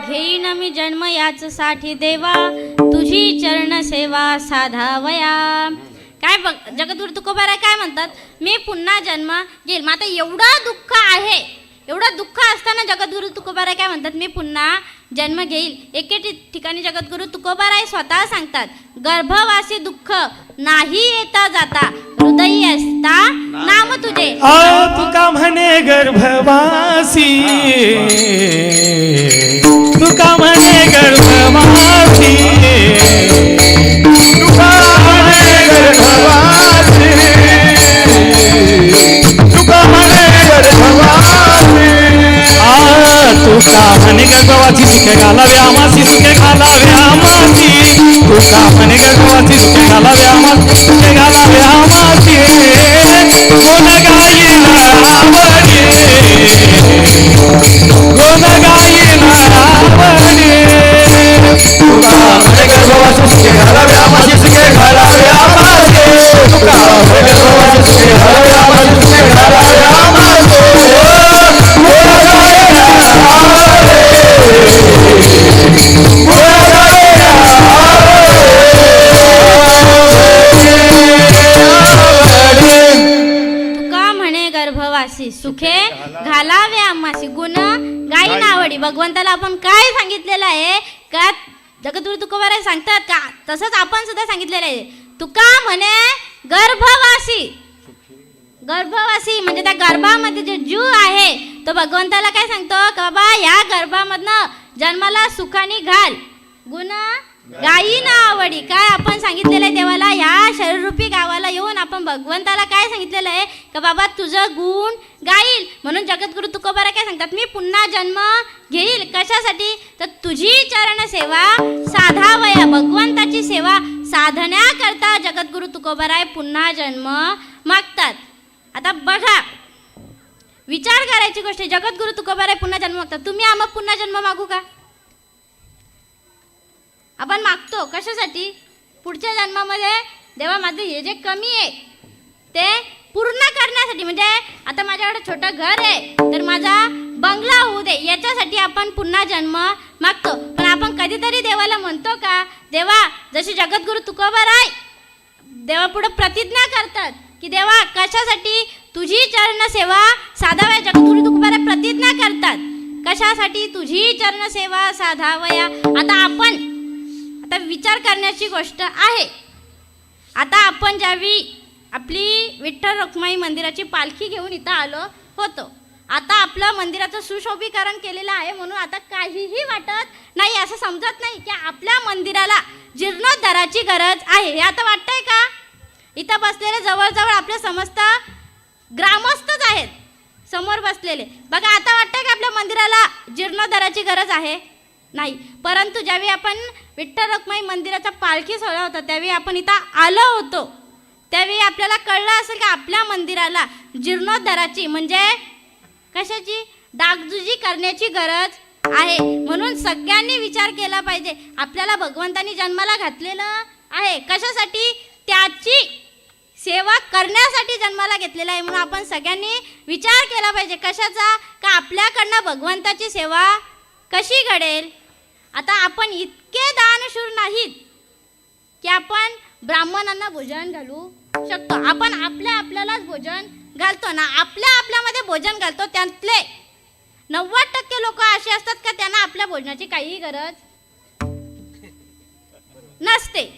घेईन मी जन्म याच्यासाठी देवा, साठी देवा तुझी चरण सेवा साधावया. काय बघ जगद्गुरु तुकोबाराय काय म्हणतात, मी पुन्हा जन्म घेईल. मग आता एवढं दुःख आहे, एवढं दुःख असताना जगद्गुरु तुकोबाराय काय म्हणतात, मी पुन्हा जन्म घेईल. एके ठिकाणी जगद्गुरु तुकोबाराय स्वतः सांगतात, गर्भवासी दुःख नाही येता जाता, हृदयी असता नाम तुझे. तुका म्हणे गर्भवासी, तुका म्हणे गर्भवासी, तुका म्हणे गर्भवासी, तुका म्हणे गर्भवासी, तुका म्हणे गर्भवासी सुखे घालावे आमासी, सुखे घालावे आमासी, तुका म्हणे गर्भवासी सुखे घालावे आमासी, सुखे घालावे आमासी. कोण गायीन आवडे, कोण गायीन आवडे, तुका म्हणे गर्भवासी सुखे घालावे आमासी, सुखे घालावे आमासी, तुका म्हणे गर्भवासी सुखे घालावे आमासी, सुखे घालावे आमासी. कोण गायीन आवडे, म्हणे गर्भवासी सुखे घालावे आम्हासी गुण गाई नावडी. भगवंताला आपण काय सांगितलेलं आहे का जगद्गुरु तुकोबाराय सांगतात का तसंच आपण सुद्धा सांगितलेलं आहे. तुका म्हणे गर्भवासी. गर्भवासी म्हणजे त्या गर्भामध्ये जे जीव आहे तो भगवंताला काय सांगतो का बाबा या गर्भामधनं जन्माला सुखाने घाल गुण गायी ना आवडी. काय आपण सांगितलेलं आहे देवाला या शरीररूपी गावाला येऊन आपण भगवंताला काय सांगितलेलं आहे का बाबा तुझं गुण गाईल. म्हणून जगद्गुरु तुकोबाराय काय सांगतात मी पुन्हा जन्म घेईल. कशासाठी तर तुझी चरण सेवा साधावया. भगवंताची सेवा साधण्याकरता जगद्गुरु तुकोबाराय पुन्हा जन्म मागतात. आता बघा विचार करायची गोष्ट जगद्गुरु तुकोबाराय पुन्हा जन्म मागतात. तुम्ही आम्हाला पुन्हा जन्म मागू का? आपण मागतो कशासाठी? पुढच्या जन्मामध्ये देवा माझं हे जे कमी आहे ते पूर्ण करण्यासाठी. म्हणजे आता माझ्याकडे छोटं घर आहे तर माझा बंगला होऊ दे याच्यासाठी आपण पुन्हा जन्म मागतो. पण आपण कधीतरी देवाला म्हणतो का देवा जशी जगद्गुरु तुकोबाराय देवापुढे प्रतिज्ञा करतात की देवा कशासाठी तुझी चरण सेवा साधावया. जगद्गुरु तुकोबाराय प्रतिज्ञा करतात कशासाठी तुझी चरण सेवा साधावया. आता विचार करण्याची गोष्ट आहे. आता आपण ज्यावेळी आपली विठ्ठल रखुमाई मंदिराची पालखी घेऊन इथं आलो होतो. आता आपलं मंदिराचं सुशोभीकरण केलेलं आहे म्हणून आता काहीही वाटत नाही. असं समजत नाही की आपल्या मंदिराला जीर्णोद्धाराची गरज आहे. हे आता वाटतंय का? इथं बसलेले जवळजवळ आपले समस्त ग्रामस्थच आहेत समोर बसलेले. बघा आता वाटतंय का आपल्या मंदिराला जीर्णोद्धाराची गरज आहे? नाही. परंतु ज्यावेळी आपण विठ्ठल रखुमाई मंदिराचा पालखी सोहळा होता त्यावेळी आपण इथं आलो होतो त्यावेळी आपल्याला कळलं असेल की आपल्या मंदिराला जीर्णोद्धाराची म्हणजे कशाची डागडुजी करण्याची गरज आहे. म्हणून सगळ्यांनी विचार केला पाहिजे. आपल्याला भगवंतानी जन्माला घातलेलं आहे कशासाठी? त्याची सेवा करण्यासाठी जन्माला घेतलेला आहे. म्हणून आपण सगळ्यांनी विचार केला पाहिजे कशाचा का आपल्याकडनं भगवंताची सेवा कशी घडेल. आता आपण इतके दानशूर नाहीत की आपण ब्राह्मणांना भोजन घालू शकतो. आपण आपल्यालाच भोजन घालतो ना. आपल्यामध्ये भोजन घालतो. त्यातले 90% लोक असे असतात का त्यांना आपल्या भोजनाची काही गरज नसते.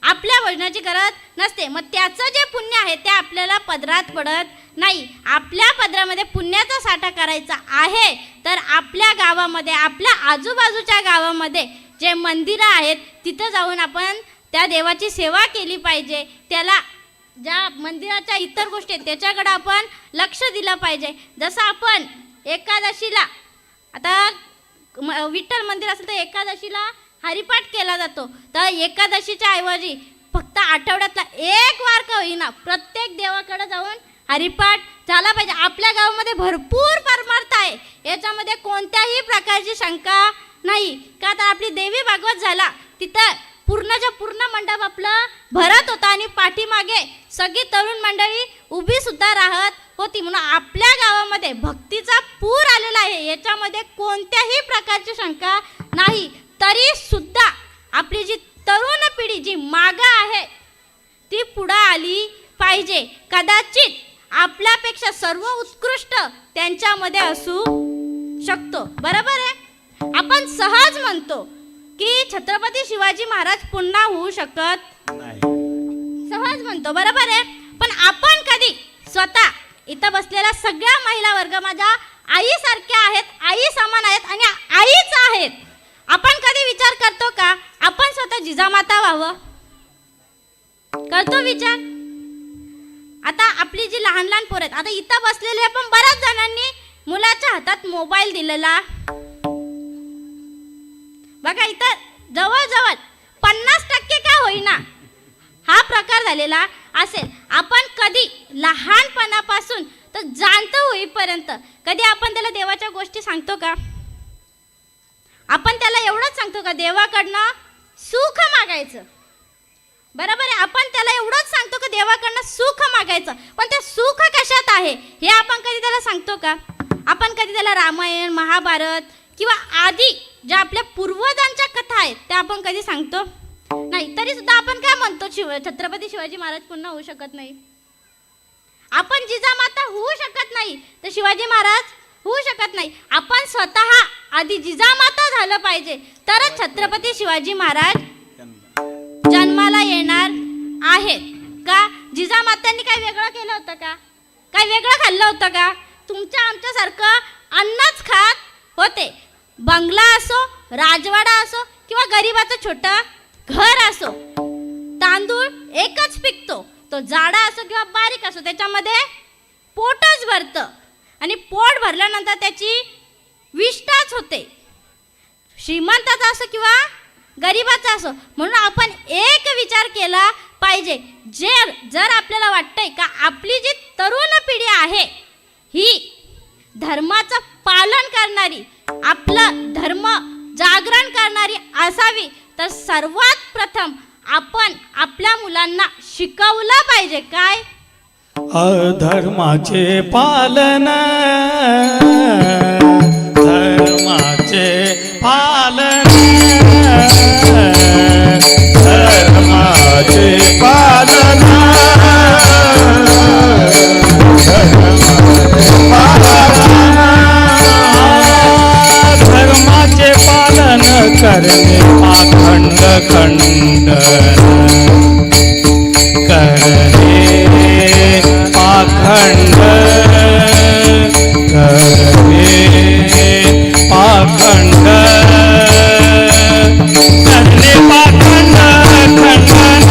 आपल्या भोजनाची गरज नसते. मग त्याचं जे पुण्य आहे ते आपल्याला पदरात पडत नाही. आपल्या पदरामध्ये पुण्याचा साठा करायचा आहे तर आपल्या गावामध्ये आपल्या आजूबाजूच्या गावामध्ये जे मंदिरं आहेत तिथं जाऊन आपण त्या देवाची सेवा केली पाहिजे. त्याला ज्या मंदिराच्या इतर गोष्टी आहेत त्याच्याकडे आपण लक्ष दिलं पाहिजे. जसं आपण एकादशीला आता विठ्ठल मंदिर असेल तर एकादशीला हरिपाठ केला जातो. तर एकादशीच्या ऐवजी फक्त आठवड्यातला एक वार का होईना प्रत्येक देवाकडे जाऊन हरिपाठ झाला पाहिजे. आपल्या गावामध्ये भरपूर परमार्थ आहे याच्यामध्ये कोणत्याही प्रकारची शंका नाही. का तर आपली देवी भागवत झाला तिथं पूर्णच्या पूर्ण मंडप आपलं भरत होता आणि पाठीमागे सगळी तरुण मंडळी उभी सुद्धा राहत होती. म्हणून आपल्या गावामध्ये भक्तीचा पूर आलेला आहे याच्यामध्ये कोणत्याही प्रकारची शंका नाही. तरी सुद्धा आपली जी तरुण पिढी जी मागं आहे ती पुढं आली पाहिजे. कदाचित आपल्यापेक्षा सर्व उत्कृष्ट त्यांच्यामध्ये असू शकतो. बरोबर आहे. आपण सहज म्हणतो की छत्रपती शिवाजी महाराज पुन्हा होऊ शकत नाही. सहज म्हणतो बरोबर आहे. पण आपण कधी स्वतः इथं बसलेल्या सगळ्या महिला वर्ग माझ्या आईसारख्या आहेत, आई समान आहेत आणि आईच आहेत. आपण कधी विचार करतो का आपण स्वतः जिजामाता व्हावं? करतो विचार? आता आपली जी लहान लहान पोरं आहेत आता इथं बसलेले पण बऱ्याच जणांनी मुलाच्या हातात मोबाईल दिलेला बघा. इथं जवळजवळ 50% का होईना हा प्रकार झालेला असेल. आपण कधी लहानपणापासून तर जाणतो होईपर्यंत कधी आपण त्याला देवाच्या गोष्टी सांगतो का? आपण त्याला एवढंच सांगतो का देवाकडनं सुख मागायचं. बरोबर आहे. आपण त्याला एवढंच सांगतो का देवाकडनं सुख मागायचं. पण ते सुख कशात आहे हे आपण कधी त्याला सांगतो का? आपण कधी त्याला रामायण महाभारत किंवा आदी ज्या आपल्या पूर्वजांच्या कथा आहेत त्या आपण कधी सांगतो नाही. तरी सुद्धा आपण काय म्हणतो छत्रपती शिवाजी महाराज पुन्हा होऊ शकत नाही. आपण जिजामाता होऊ शकत नाही तर शिवाजी महाराज होऊ शकत नाही. आपण स्वतः आधी जिजामाता झालं पाहिजे तरच छत्रपती शिवाजी महाराज जन्माला येणार आहेत. का जिजामातांनी काय वेगळं केलं होतं का? काय वेगळं खाल्लं होतं का? तुमच्या आमच्यासारखं अन्नच खात होते. बंगला असो, राजवाडा असो किंवा गरिबाचं छोटं घर असो, तांदूळ एकच पिकतो. तो जाडा असो किंवा बारीक असो, त्याच्यामध्ये पोटच भरतं आणि पोट भरल्यानंतर त्याची विष्ठाच होते. श्रीमंताचा असो किंवा गरिबाचा असो. म्हणून आपण एक विचार केला पाहिजे. जर आपल्याला वाटतंय का आपली जी तरुण पिढी आहे ही धर्माचं पालन करणारी, आपलं धर्म जागरण करणारी असावी, तर सर्वात प्रथम आपण आपल्या मुलांना शिकवलं पाहिजे. काय? अधर्माचे पालन, धर्माचे पालन, धर्माचे पालन, धर्माचे पालन करणे पाखंड खंडन करणे पाखंड करणे पाखंड करणे पाखंड खंडन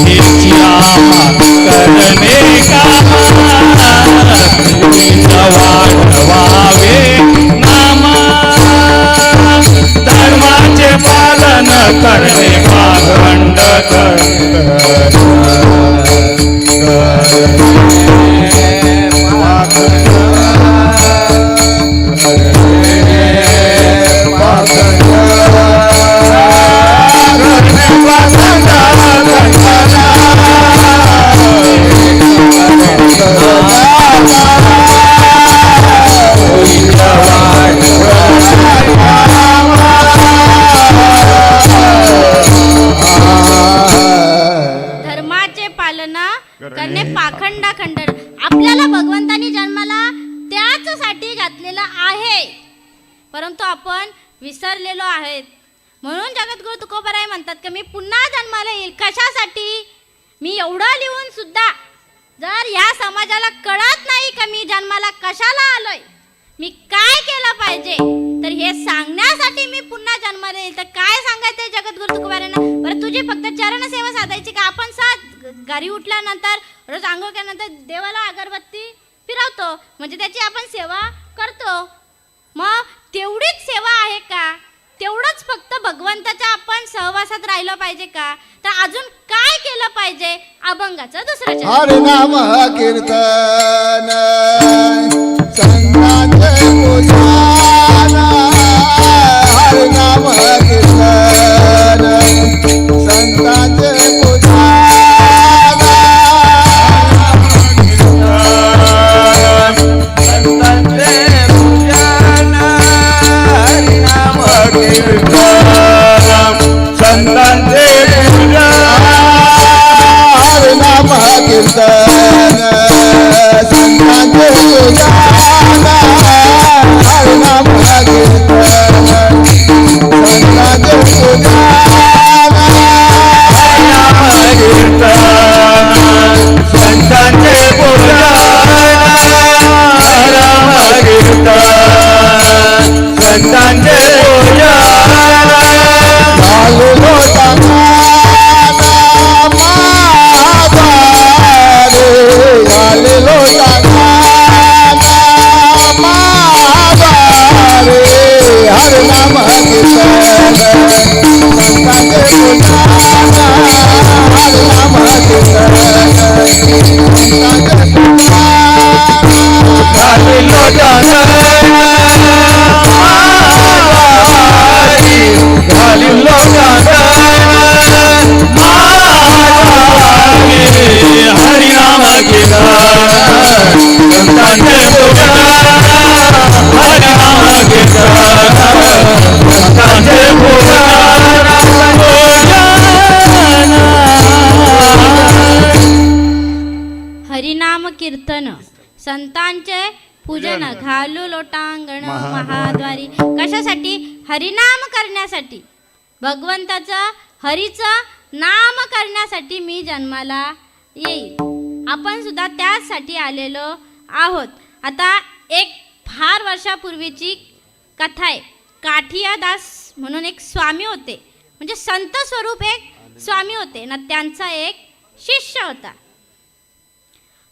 हेची आम्हा करणे कामा वाढवावे नामा धर्माचे पालन करणे पाखंड करणे पाखंड खंडन. आपल्याला भगवंतानी जन्माला त्याचसाठी घातलेलं आहे, परंतु आपण विसरलेलो आहेत. म्हणून जगद्गुरु तुकोबाराय म्हणतात की मी पुन्हा जन्माला येईल. कशासाठी? मी एवढं लिहून सुद्धा जर या समाजाला कळत नाही का मी जन्माला कशाला आलोय, मी काय केलं पाहिजे, तर हे सांगण्यासाठी मी पुन्हा जन्माला येईल. तर काय सांगायचंय जगद्गुरु तुकोबारायांना? बरं, तुझी फक्त चरण सेवा साधायची का? आपण घरी उठल्यानंतर रोज आंघोळ केल्यानंतर देवाला अगरबत्ती फिरवतो, म्हणजे त्याची आपण सेवा करतो. मग तेवढीच सेवा आहे का? तेवढंच फक्त भगवंताच्या आपण सहवासात राहिलो पाहिजे का? तर अजून काय केलं पाहिजे? अभंगाचं दुसरं चरण. हरि नाम कीर्तन संतांचे पूजन, हरि नाम कीर्तन संतांचे पूजन, संतांचे नाम कीर्तन संतांचे पूजन, हरि नाम कीर्तन संतांचे पूजन, संतांचे संतांचे संतांचे पूजन घालू लोटांगण महाद्वारी. कशासाठी? हरिनाम करण्यासाठी. भगवंताचं हरीचं नाम करण्यासाठी मी जन्माला येईल. आपण सुद्धा त्याचसाठी आलेलो आहोत. आता एक फार वर्षापूर्वीची कथा आहे. काठियादास म्हणून एक स्वामी होते, म्हणजे संत स्वरूप एक स्वामी होते ना. त्यांचा एक शिष्य होता.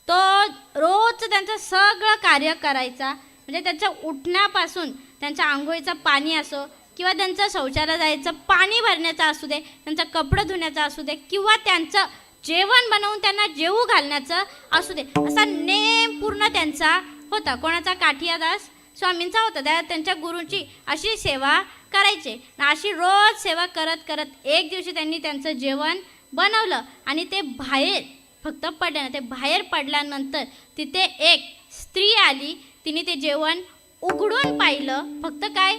तो रोज त्यांचं सगळं कार्य करायचा. म्हणजे त्यांच्या उठण्यापासून त्यांच्या आंघोळीचं पाणी असो किंवा त्यांचं शौचालय जायचं पाणी भरण्याचं असू दे, त्यांचं कपडं धुण्याचं असू दे किंवा त्यांचं जेवण बनवून त्यांना जेवू घालण्याचं असू दे, असा नेम पूर्ण त्यांचा होता. कोणाचा? काठियादास स्वामींचा होता. त्यांच्या गुरूंची अशी सेवा करायचे. अशी रोज सेवा करत करत एक दिवशी त्यांनी त्यांचं जेवण बनवलं आणि ते बाहेर फक्त पडले ना. ते बाहेर पडल्यानंतर तिथे एक स्त्री आली. तिने ते जेवण उघडून पाहिलं. फक्त काय?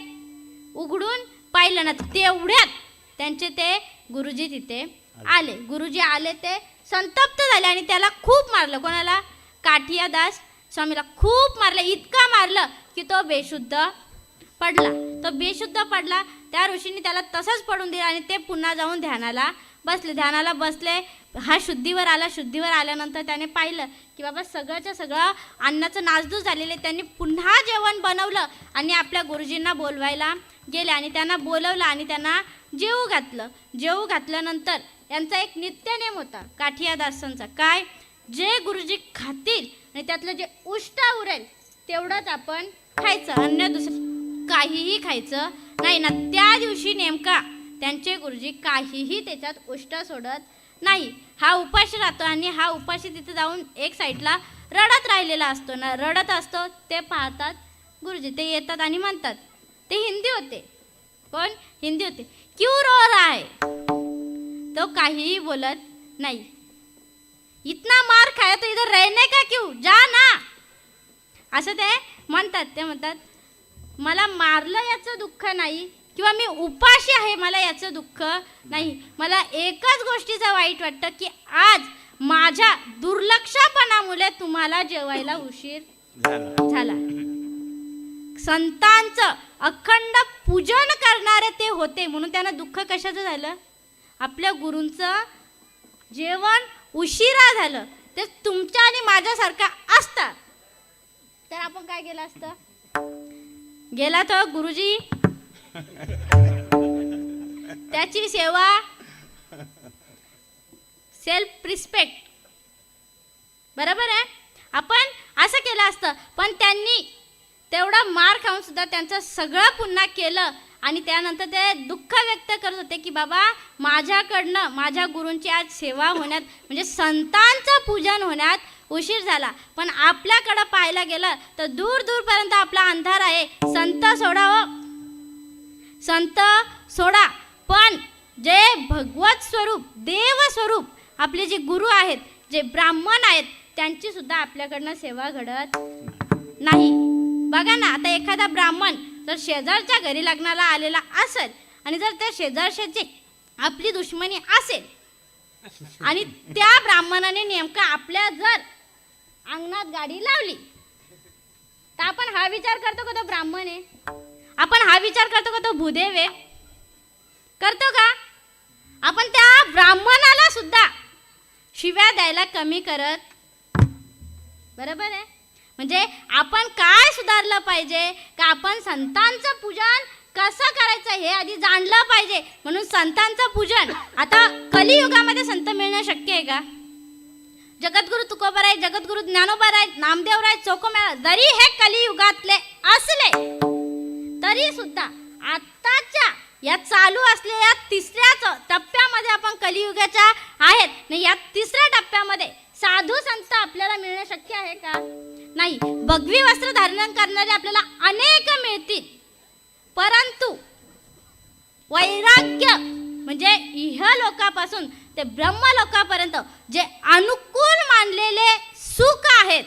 उघडून पाहिलं ना. तेवढ्यात त्यांचे ते गुरुजी तिथे आले. गुरुजी आले, ते संतप्त झाले आणि त्याला खूप मारलं. कोणाला? काठियादास स्वामीला खूप मारलं. इतका मारलं की तो बेशुद्ध पडला. तो बेशुद्ध पडला. त्या ऋषींनी त्याला तसंच पडून दिलं आणि ते पुन्हा जाऊन ध्यानाला बसले. हा शुद्धीवर आला. शुद्धीवर आल्यानंतर त्याने पाहिलं की बाबा सगळंच्या सगळं अन्नाचं नासधूस झालेले. त्यांनी पुन्हा जेवण बनवलं आणि आपल्या गुरुजींना बोलवायला गेले आणि त्यांना बोलवलं आणि त्यांना जेवू घातलं. जेवू घातल्यानंतर यांचा एक नित्यनेम होता काठियादासांचा. काय? जे गुरुजी खातील आणि त्यातलं जे उष्ट उरेल तेवढंच आपण खायचं, अन्य दुसरं काहीही खायचं नाही ना. त्या दिवशी नेमका त्यांचे गुरुजी काहीही त्याच्यात उष्ट सोडत नाही. हा उपाशी राहतो आणि हा उपाशी तिथे जाऊन एक साईडला रडत राहिलेला असतो ना. रडत असतो. ते पाहतात गुरुजी. ते येतात आणि म्हणतात. ते हिंदी होते. कोण? हिंदी होते. क्यों रो रहा है? तो काहीही बोलत नाही. इतना मार खाया तो इधर रहने का क्यों? जा ना, असं ते म्हणतात. ते म्हणतात मला मारलं याचं दुःख नाही किंवा मी उपाशी आहे मला याचं दुःख नाही. मला एकच गोष्टीचं वाईट वाटतं की आज माझ्या दुर्लक्षपणामुळे तुम्हाला जेवायला उशीर झाला. संतांचं अखंड पूजन करणारे ते होते म्हणून त्यांना दुःख कशाचं झालं? आपल्या गुरूंचं जेवण उशिरा झालं. ते तुमच्या आणि माझ्यासारखा असतात तर आपण काय केलं असतं? गेला तो गुरुजी, त्याची सेवा, सेल्फ रिस्पेक्ट, बरोबर आहे. आपण असं केलं असतं. पण त्यांनी तेवढा मार खाऊन सुद्धा त्यांचं सगळं पुन्हा केलं आणि त्यानंतर ते दुःख व्यक्त करत होते की बाबा माझ्याकडनं माझ्या गुरूंची आज सेवा होण्यात म्हणजे संतांचं पूजन होण्यात उशीर झाला. पण आपल्याकडं पाहायला गेलं तर दूर दूरपर्यंत आपला अंधार आहे. संत सोडावं, संत सोडा, पण जे भगवत स्वरूप देव स्वरूप आपले जे गुरु आहेत, जे ब्राह्मण आहेत, त्यांची सुद्धा आपल्याकडनं सेवा घडत नाही. बघा ना, आता एखादा ब्राह्मण जर शेजारच्या घरी लग्नाला आलेला असेल आणि जर त्या शेजारच्याची आपली दुश्मनी असेल आणि त्या ब्राह्मणाने नेमका आपल्या जर अंगणात गाडी लावली तर आपण हा विचार करतो का तो ब्राह्मण आहे? आपण हा विचार करतो का तो भूदेव आहे? करतो का? आपण त्या ब्राह्मणाला सुद्धा शिव्या द्यायला कमी करत, बरोबर आहे. म्हणजे आपण काय सुधारलं पाहिजे का आपण संतांचं पूजन कसं करायचं हे आधी जाणलं पाहिजे. म्हणून संतांचं पूजन, आता कलियुगामध्ये संत मिळणं शक्य आहे का? जगद्गुरु तुकोबाराय, जगद्गुरु ज्ञानोबाराय, नामदेवराय, चोखोमेळा जरी हे कलियुगातले असले तरी सुद्धा आत्ताच्या या चालू असलेल्या तिसऱ्याच टप्प्यामध्ये आपण कलियुगाच्या आहेत नाही. या तिसऱ्या टप्प्यामध्ये साधू संत आपल्याला मिळणं शक्य आहे का? नाही. भगवी वस्त्र धारण करणारे आपल्याला अनेक मिळतील, परंतु वैराग्य म्हणजे इहलोकापासून ते ब्रह्मलोकापर्यंत जे अनुकूल मानलेले सुख आहेत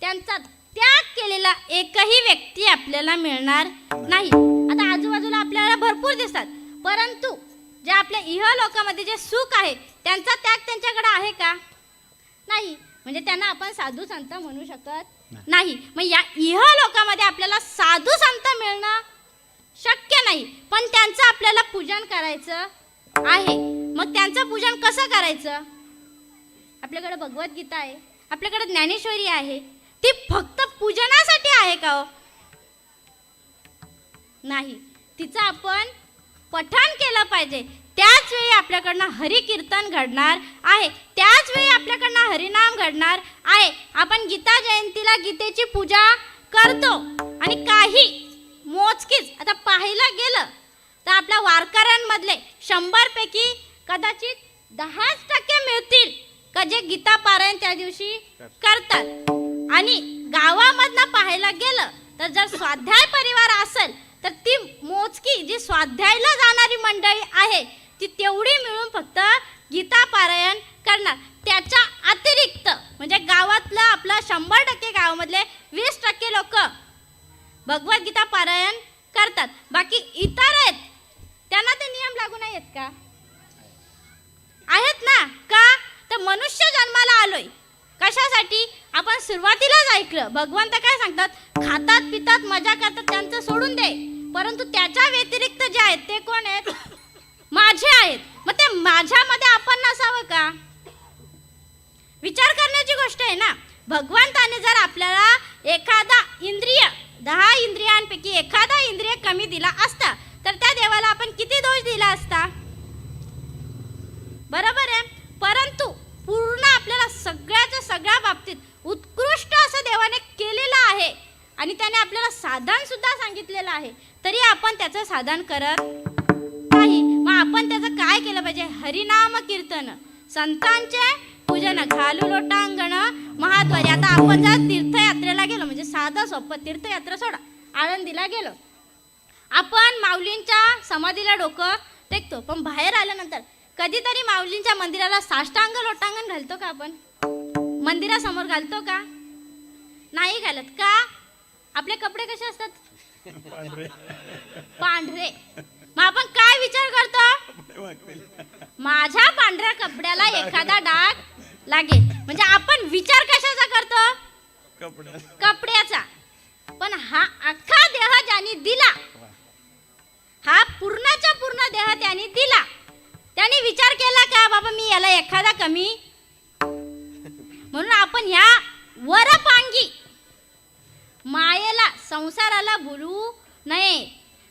त्यांचा त्याग केलेला एकही व्यक्ती आपल्याला मिळणार नाही. आता आजूबाजूला आपल्याला भरपूर दिसतात, परंतु जे आपल्या इहलोकामध्ये जे सुख आहे त्यांचा त्याग त्यांच्याकडे आहे का? नाही. म्हणजे त्यांना आपण साधू संत म्हणू शकत नाही. मग या इह लोकामध्ये आपल्याला साधू संत मिळणं शक्य नाही, पण त्यांचं आपल्याला पूजन करायचं आहे. मग त्यांचं पूजन कसं करायचं? आपल्याकडे भगवद्गीता आहे, आपल्याकडे ज्ञानेश्वरी आहे. ती फक्त पूजनासाठी आहे का हो? नाही, तिचं आपण पठण केलं पाहिजे. त्याच वेळी आपल्याकडनं हरिकीर्तन घडणार आहे, त्याच वेळी आपल्याकडनं हरिनाम घडणार आहे. आपण गीता जयंतीला गीतेची पूजा करतो आणि काही मोजकीच आता पाहायला गेलं तर आपल्या वारकऱ्यांमधले 100 पैकी कदाचित 10% मिळतील का जे गीता पारायण त्या दिवशी करतात. आणि गावामधनं पाहायला गेलं तर जर स्वाध्याय परिवार असेल तर ती मोजकी जी स्वाध्यायला जाणारी मंडळी आहे ती तेवढी मिळून फक्त गीता पारायण करणार. त्याच्या अतिरिक्त म्हणजे गावातलं आपलं 100% गावामधले 20% लोक भगवद्गीता पारायण करतात. बाकी इतर आहेत त्यांना ते नियम लागू नाही आहेत का? आहेत ना. का तर मनुष्य जन्माला आलोय कशासाठी? आपण सुरुवातीलाच ऐकलं भगवंत काय सांगतात, खातात पितात मजा करतात त्यांचं सोडून दे, परंतु त्याच्या व्यतिरिक्त जे आहेत ते कोण आहेत? माझे आहेत. मग ते माझ्यामध्ये आपण नसावं का? विचार करण्याची गोष्ट आहे ना. भगवंताने जर आपल्याला एखादा इंद्रिय 10 इंद्रियांपैकी एखादा इंद्रिय कमी दिला असता तर त्या देवाला आपण किती दोष दिला असता? बरोबर आहे. परंतु पूर्ण आपल्याला सगळ्याच्या सगळ्या बाबतीत उत्कृष्ट असं देवाने केलेलं आहे आणि त्याने आपल्याला साधन सुद्धा सांगितलेलं आहे, तरी आपण त्याचं साधन करत नाही. मग आपण त्याचं काय केलं पाहिजे? हरिनाम कीर्तन, संतांचे पूजन, घालू लोटांगण महाद्वारी. आता आपण जर तीर्थयात्रेला गेलो म्हणजे साधं सोपं तीर्थयात्रा सोडा, आळंदीला गेलो, आपण माऊलींच्या समाधीला डोकं टेकतो, पण बाहेर आल्यानंतर कधीतरी माऊलींच्या मंदिराला साष्टांग लोटांगण घालतो का? आपण मंदिरासमोर घालतो का? नाही घालत. का? आपले कपडे कसे असतात? पांढरे. मग आपण काय विचार करतो? माझ्या पांढऱ्या कपड्याला एखादा डाग लागेल, म्हणजे आपण विचार कशाचा करतो? कपड्याचा. पण हा अख्खा देह ज्यांनी दिला, हा पूर्णच्या पूर्ण देह त्यांनी दिला, त्यांनी विचार केला का बाबा मी याला एखादा कमी? म्हणून आपण ह्या वरपांगी मायेला संसाराला भुलू नये.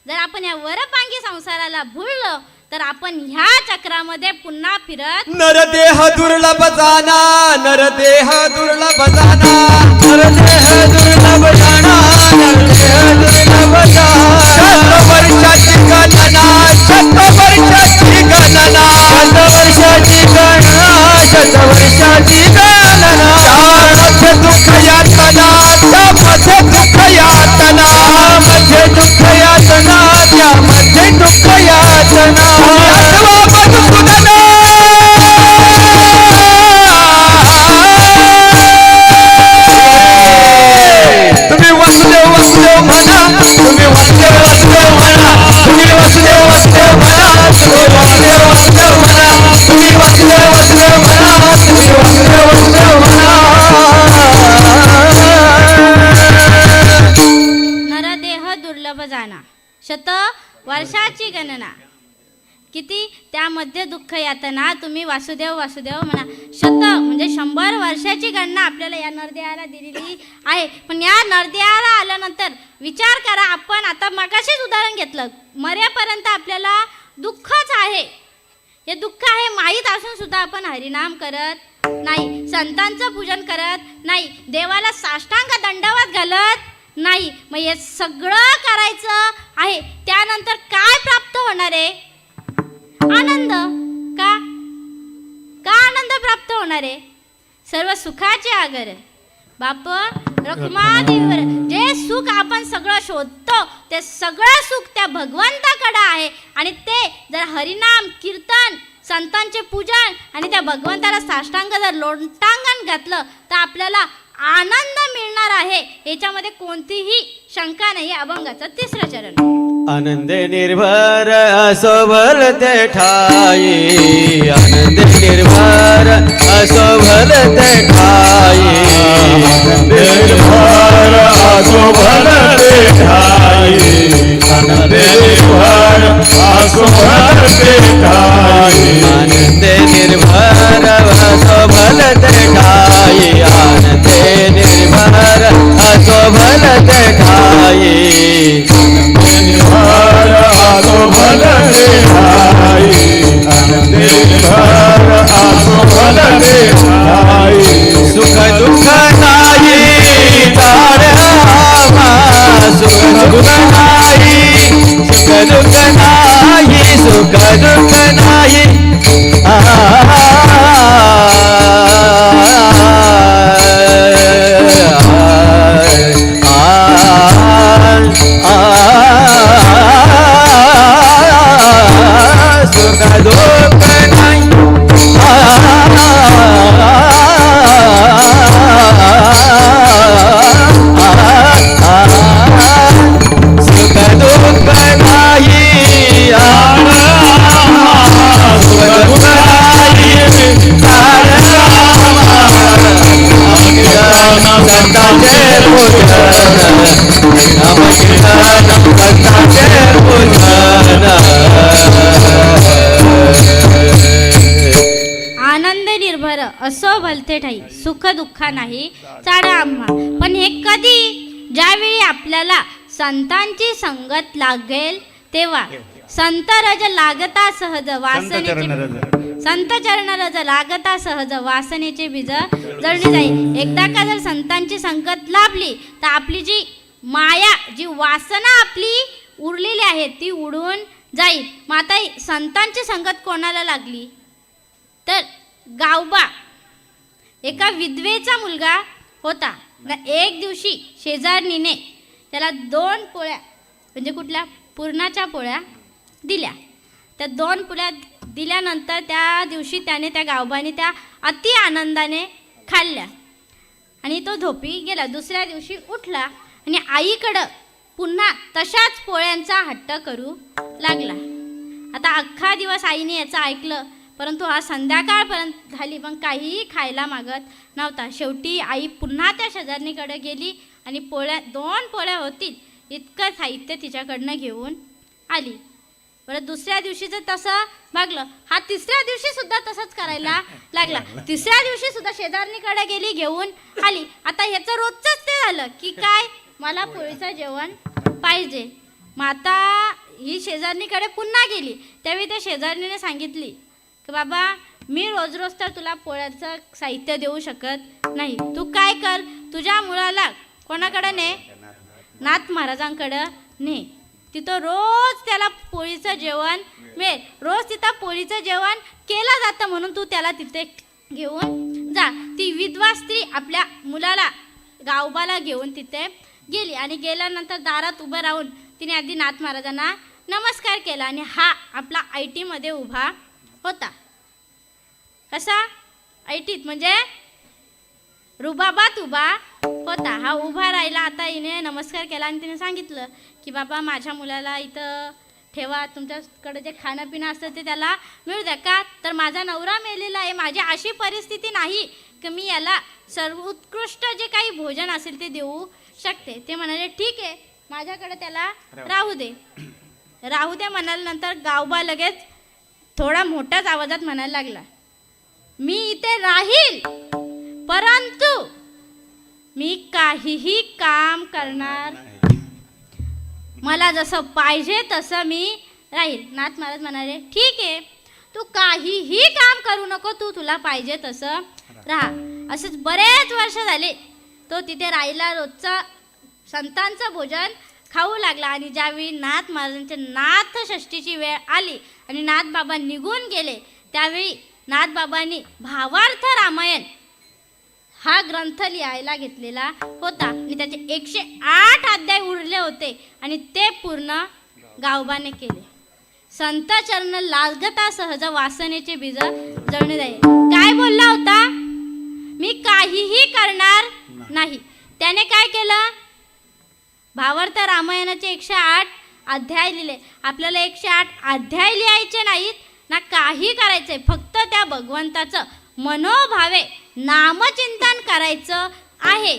जर आपण या वरपांगी संसाराला भुललो तर आपण ह्या चक्रामध्ये पुन्हा फिरत. नरदेह दुर्लभ जाना, नरदेह दुर्लभ जाना, नरदेह दुर्लभ जाना, नरदेह दुर्लभ जाना. शतवर्षाची गणना, शतवर्षाची गणना, शतवर्षाची गणना, शतवर्षाची गणना. त्यामध्ये दुःख यातना, त्यामध्ये दुःख यातना, त्यामध्ये दुःख यातना, त्यामध्ये दुःख यातना. तुम्ही वासुदेव वासुदेव म्हणा, तुम्ही वासुदेव वासुदेव म्हणा, तुम्ही वासुदेव वासुदेव म्हणा, तुम्ही वासुदेव वासुदेव म्हणा, तुम्ही वासुदेव वासुदेव म्हणा, तुम्ही वासुदेव वासुदेव म्हणा. नरदेह दुर्लभ जाना, शत वर्षाची गणना, किती त्यामध्ये दुःख यातना, तुम्ही वासुदेव वासुदेव म्हणा. शत म्हणजे 100 वर्षाची गणना आपल्याला या नरदेहाला दिलेली आहे. पण या नरदेहाला आल्यानंतर विचार करा, आपण आता मगाशीच उदाहरण घेतलं, मरेपर्यंत आपल्याला दुःखच आहे. हे दुःख आहे माहीत असून सुद्धा आपण हरिनाम करत नाही, संतांचं पूजन करत नाही, देवाला साष्टांग दंडवत घालत नाही. मग हे सगळं करायचं आहे. त्यानंतर काय प्राप्त होणार आहे? आनंद. का? का आनंद प्राप्त होणार आहे? सर्व सुखाचे आगर बाप रखुमादेवर. जे सुख आपण सगळं शोधतो ते सगळं सुख त्या भगवंताकडे आहे. आणि ते जर हरिनाम कीर्तन, संतांचे पूजन आणि त्या भगवंताला साष्टांग जर लोटांगण घातलं तर आपल्याला आनंद मिळणार करणार आहे याच्यामध्ये कोणतीही शंका नाही. अभंगाचं तिसरं चरण. आनंद निर्भर असो भलते ठाई, आनंद निर्भर असो भलते ठाई, आनंद निर्भर असो भलते ठाई, आनंद निर्भर असो भलते ठाई, आनंद निर्भर असो भलते ठाई, आनंद निर्भर असो भलते ठाई, निर्भर असो भलते ठाई, आनंद निर्भर असो भलते ठाई, सुख दुःख नाही ताळ्यामा, सुख दुःख नाही, सुख दुःख नाही, सुख दुःख नाही, सुख दुःख नाही, सुख दुःख नाही, आनंद निर्भर असो भलते ठाई, सुख दुःख नाही चाडा आम्हा. पण हे कधी? ज्यावेळी आपल्याला संतांची संगत लागेल तेव्हा. संत रज लागता सहज वासनेचे, संत चरण रज लागता सहज वासनेचे बीज जळणी जाईल. एकदा का जर संतांची संगत लाभली तर आपली जी माया, जी वासना आपली उरलेली आहे ती उडून जाईल. मग आता संतांची संगत कोणाला लागली तर गावबा एका विधवेचा मुलगा होता. एक दिवशी शेजारणीने त्याला 2 पोळ्या म्हणजे कुठल्या पुरणाच्या पोळ्या दिल्या. त्या 2 पोळ्या दिल्यानंतर त्या दिवशी त्याने त्या गावबाने त्या अति आनंदाने खाल्ल्या आणि तो झोपी गेला. दुसऱ्या दिवशी उठला आणि आईकडं पुन्हा तशाच पोळ्यांचा हट्ट करू लागला. आता अख्खा दिवस आईने याचं ऐकलं, परंतु हा संध्याकाळपर्यंत झाली पण काहीही खायला मागत नव्हता. शेवटी आई पुन्हा त्या शेजारणीकडे गेली आणि 2 पोळ्या होतील इतकं साहित्य तिच्याकडनं घेऊन आली. बरं दुसऱ्या दिवशीचं तसं भागलं. हा तिसऱ्या दिवशी सुद्धा तसंच करायला लागला. तिसऱ्या दिवशी सुद्धा शेजारणीकडे गेली, घेऊन आली. आता ह्याचं रोजचंच ते झालं की काय, मला पोळीचं जेवण पाहिजे. मग आता ही शेजारणीकडे पुन्हा गेली. त्यावेळी त्या शेजारणीने सांगितली की बाबा मी रोज रोज तर तुला पोळ्याचं साहित्य देऊ शकत नाही. तू काय कर, तुझ्या मुलाला कोणाकडे ने, नाथ महाराजांकडं ने. तिथं रोज त्याला पोळीचं जेवण मिळेल. रोज तिथं पोळीचं जेवण केलं जातं म्हणून तू त्याला तिथे घेऊन जा. ती विधवा स्त्री आपल्या मुलाला गावबाला घेऊन तिथे गेली आणि गेल्यानंतर दारात उभं राहून तिने आधी नाथ महाराजांना नमस्कार केला आणि हा आपला ऐटीमध्ये उभा होता. कसा ऐटीत म्हणजे रुबाबात उभा होता. हा उभा राहिला. आता हिने नमस्कार केला आणि तिने सांगितलं की बाबा माझ्या मुलाला इथं ठेवा, तुमच्याकडे जे खाणं पिणं असतं ते त्याला मिळू द्या. का तर माझा नवरा मेलेला आहे, माझी अशी परिस्थिती नाही की मी याला सर्वोत्कृष्ट जे काही भोजन असेल ते देऊ शकते. ते म्हणाले ठीक आहे माझ्याकडे त्याला राहू दे. राहू दे म्हणाल्यानंतर गावबा लगेच थोडा मोठ्याच आवाजात म्हणायला लागला, मी इथे राहील परंतु मी काहीही काम करणार, मला जसं पाहिजे तसं मी राहील. नाथ महाराज म्हणाले ठीक आहे तू काहीही काम करू नको, तुला पाहिजे तसं राहा. असेच बरेच वर्ष झाले तो तिथे राहिला. रोजचा संतांचं भोजन खाऊ लागला आणि ज्यावेळी नाथ महाराजांच्या नाथ षष्टीची वेळ आली आणि नाथ बाबा निघून गेले त्यावेळी नाथ बाबांनी भावार्थ रामायण हा ग्रंथ लिहायला घेतलेला होता आणि त्याचे 108 अध्याय उरले होते आणि ते पूर्ण गावबाने केले. संत चरण लागता सहज वासनेचे बीज जळणे जाईल. काय बोलला होता, मी काहीही करणार नाही. त्याने काय केलं? भावार्थ रामायणाचे 108 अध्याय लिहिले. आपल्याला 108 अध्याय लिहायचे नाहीत ना, काही करायचंय, फक्त त्या भगवंताचं मनोभावे नामचिंतन करायचं आहे.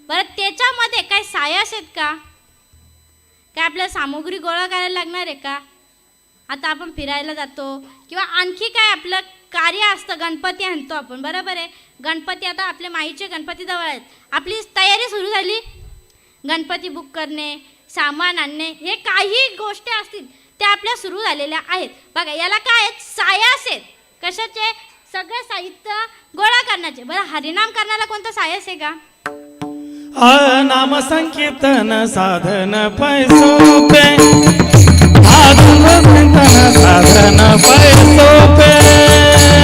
बरं, त्याच्यामध्ये काय सायस आहेत का? काय आपल्याला सामुग्री गोळा करायला लागणार आहे का? आता आपण फिरायला जातो किंवा आणखी काय आपलं कार्य असतं, गणपती आणतो आपण, बरोबर आहे. गणपती आता आपल्या माईचे गणपती जवळ आहेत, आपली तयारी सुरू झाली. गणपती बुक करणे, सामान आणणे, हे काही गोष्टी असतील त्या आपल्या सुरू झालेल्या आहेत. बघा, याला काय आहेत? सायास आहेत. कशाचे? सगळे साहित्य गोळा करण्याचे. बरं, हरिनाम करण्याला कोणतं सायस आहे का? नाम संकीर्तन साधन पैसोपे, नाम संकीर्तन पैसोपे,